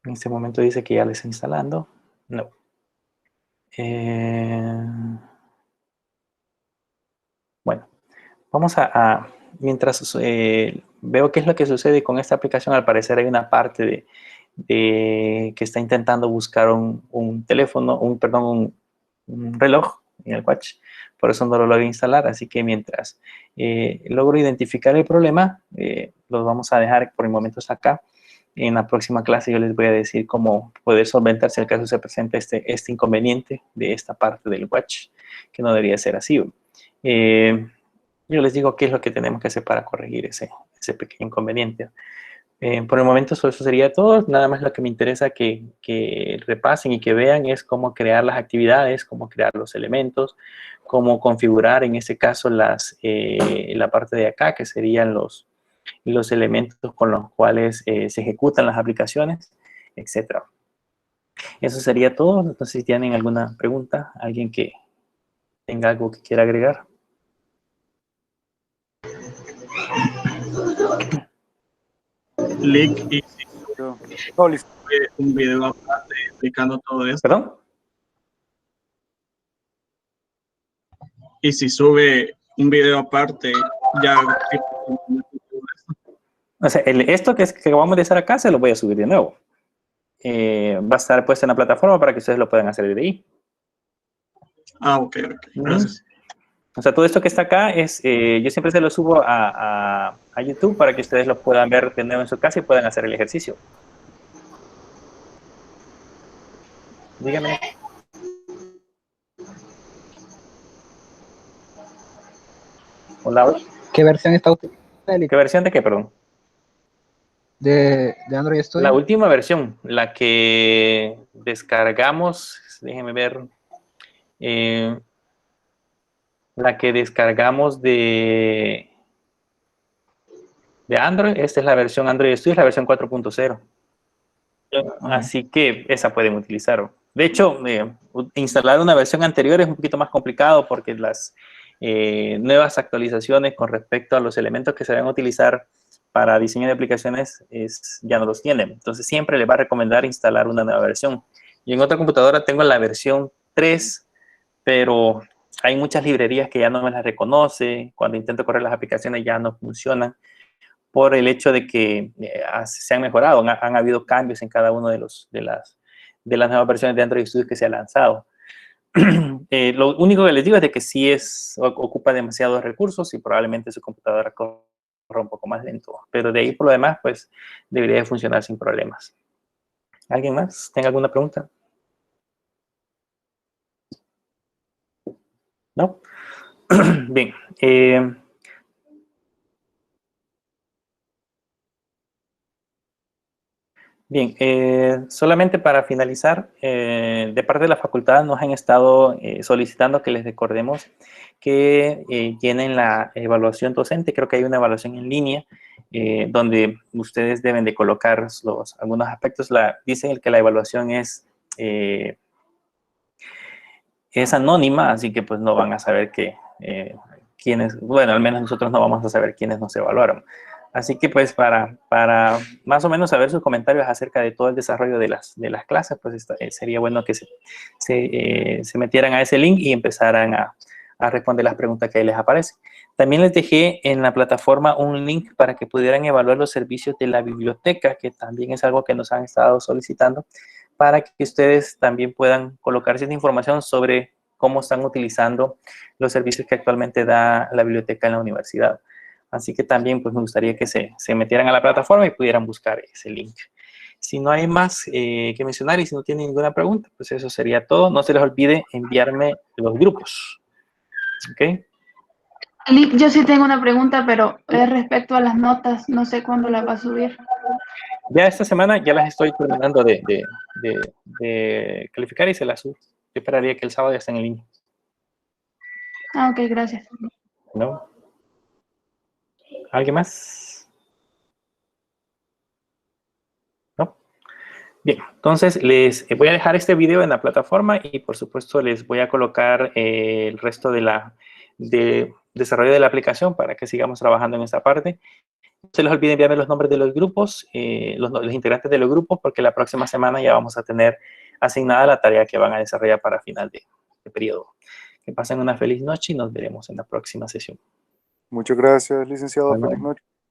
En este momento dice que ya le está instalando. No. Bueno, vamos mientras veo qué es lo que sucede con esta aplicación. Al parecer hay una parte que está intentando buscar un teléfono, un reloj en el watch. Por eso no lo logro instalar. Así que mientras logro identificar el problema, los vamos a dejar por el momento hasta acá. En la próxima clase yo les voy a decir cómo poder solventar si el caso se presenta este inconveniente de esta parte del watch, que no debería ser así. Yo les digo qué es lo que tenemos que hacer para corregir ese pequeño inconveniente. Por el momento eso sería todo. Nada más lo que me interesa que repasen y que vean es cómo crear las actividades, cómo crear los elementos, cómo configurar en este caso la parte de acá, que serían los elementos con los cuales se ejecutan las aplicaciones, etcétera. Eso sería todo. No sé si tienen alguna pregunta, alguien que tenga algo que quiera agregar. Lick, y un video aparte explicando todo esto. ¿Perdón? Y si sube un video aparte, ya... O sea, esto que acabamos de hacer acá se lo voy a subir de nuevo. Va a estar puesto en la plataforma para que ustedes lo puedan hacer desde ahí. Ah, ok, gracias. O sea, todo esto que está acá es, yo siempre se lo subo a YouTube para que ustedes lo puedan ver de nuevo en su casa y puedan hacer el ejercicio. Dígame. Hola. ¿Qué versión está utilizando? ¿Qué versión de qué, perdón? De Android Studio. La última versión, la que descargamos, déjenme ver, la que descargamos de Android, esta es la versión Android Studio, es la versión 4.0. Así que esa pueden utilizar. De hecho, instalar una versión anterior es un poquito más complicado porque las nuevas actualizaciones con respecto a los elementos que se van a utilizar para diseño de aplicaciones ya no los tienen. Entonces, siempre les va a recomendar instalar una nueva versión. Y en otra computadora tengo la versión 3, pero hay muchas librerías que ya no me las reconoce. Cuando intento correr las aplicaciones ya no funcionan por el hecho de que se han mejorado, han habido cambios en cada una de las nuevas versiones de Android Studio que se ha lanzado. Lo único que les digo es de que sí ocupa demasiados recursos y probablemente su computadora corra un poco más lento, pero de ahí por lo demás, pues debería de funcionar sin problemas. ¿Alguien más? ¿Tenga alguna pregunta? ¿No? Bien. Bien, solamente para finalizar, de parte de la facultad nos han estado solicitando que les recordemos que llenen la evaluación docente. Creo que hay una evaluación en línea donde ustedes deben de colocar algunos aspectos. Dicen que la evaluación es anónima, así que pues no van a saber quiénes, bueno, al menos nosotros no vamos a saber quiénes nos evaluaron. Así que pues para más o menos saber sus comentarios acerca de todo el desarrollo de las clases, pues sería bueno que se metieran a ese link y empezaran a responder las preguntas que ahí les aparecen. También les dejé en la plataforma un link para que pudieran evaluar los servicios de la biblioteca, que también es algo que nos han estado solicitando, para que ustedes también puedan colocar cierta información sobre cómo están utilizando los servicios que actualmente da la biblioteca en la universidad. Así que también pues me gustaría que se metieran a la plataforma y pudieran buscar ese link. Si no hay más que mencionar y si no tienen ninguna pregunta, pues eso sería todo. No se les olvide enviarme los grupos. ¿Ok? Yo sí tengo una pregunta, pero es respecto a las notas. No sé cuándo las va a subir. Ya esta semana ya las estoy terminando de calificar y se las subo. Yo esperaría que el sábado ya estén en línea. Ah, ok, gracias. ¿No? ¿Alguien más? ¿No? Bien, entonces les voy a dejar este video en la plataforma y por supuesto les voy a colocar el resto de desarrollo de la aplicación para que sigamos trabajando en esta parte. No se les olvide enviarme los nombres de los grupos, los integrantes de los grupos, porque la próxima semana ya vamos a tener asignada la tarea que van a desarrollar para final de periodo. Que pasen una feliz noche y nos veremos en la próxima sesión. Muchas gracias, licenciado. Bueno. Feliz noche.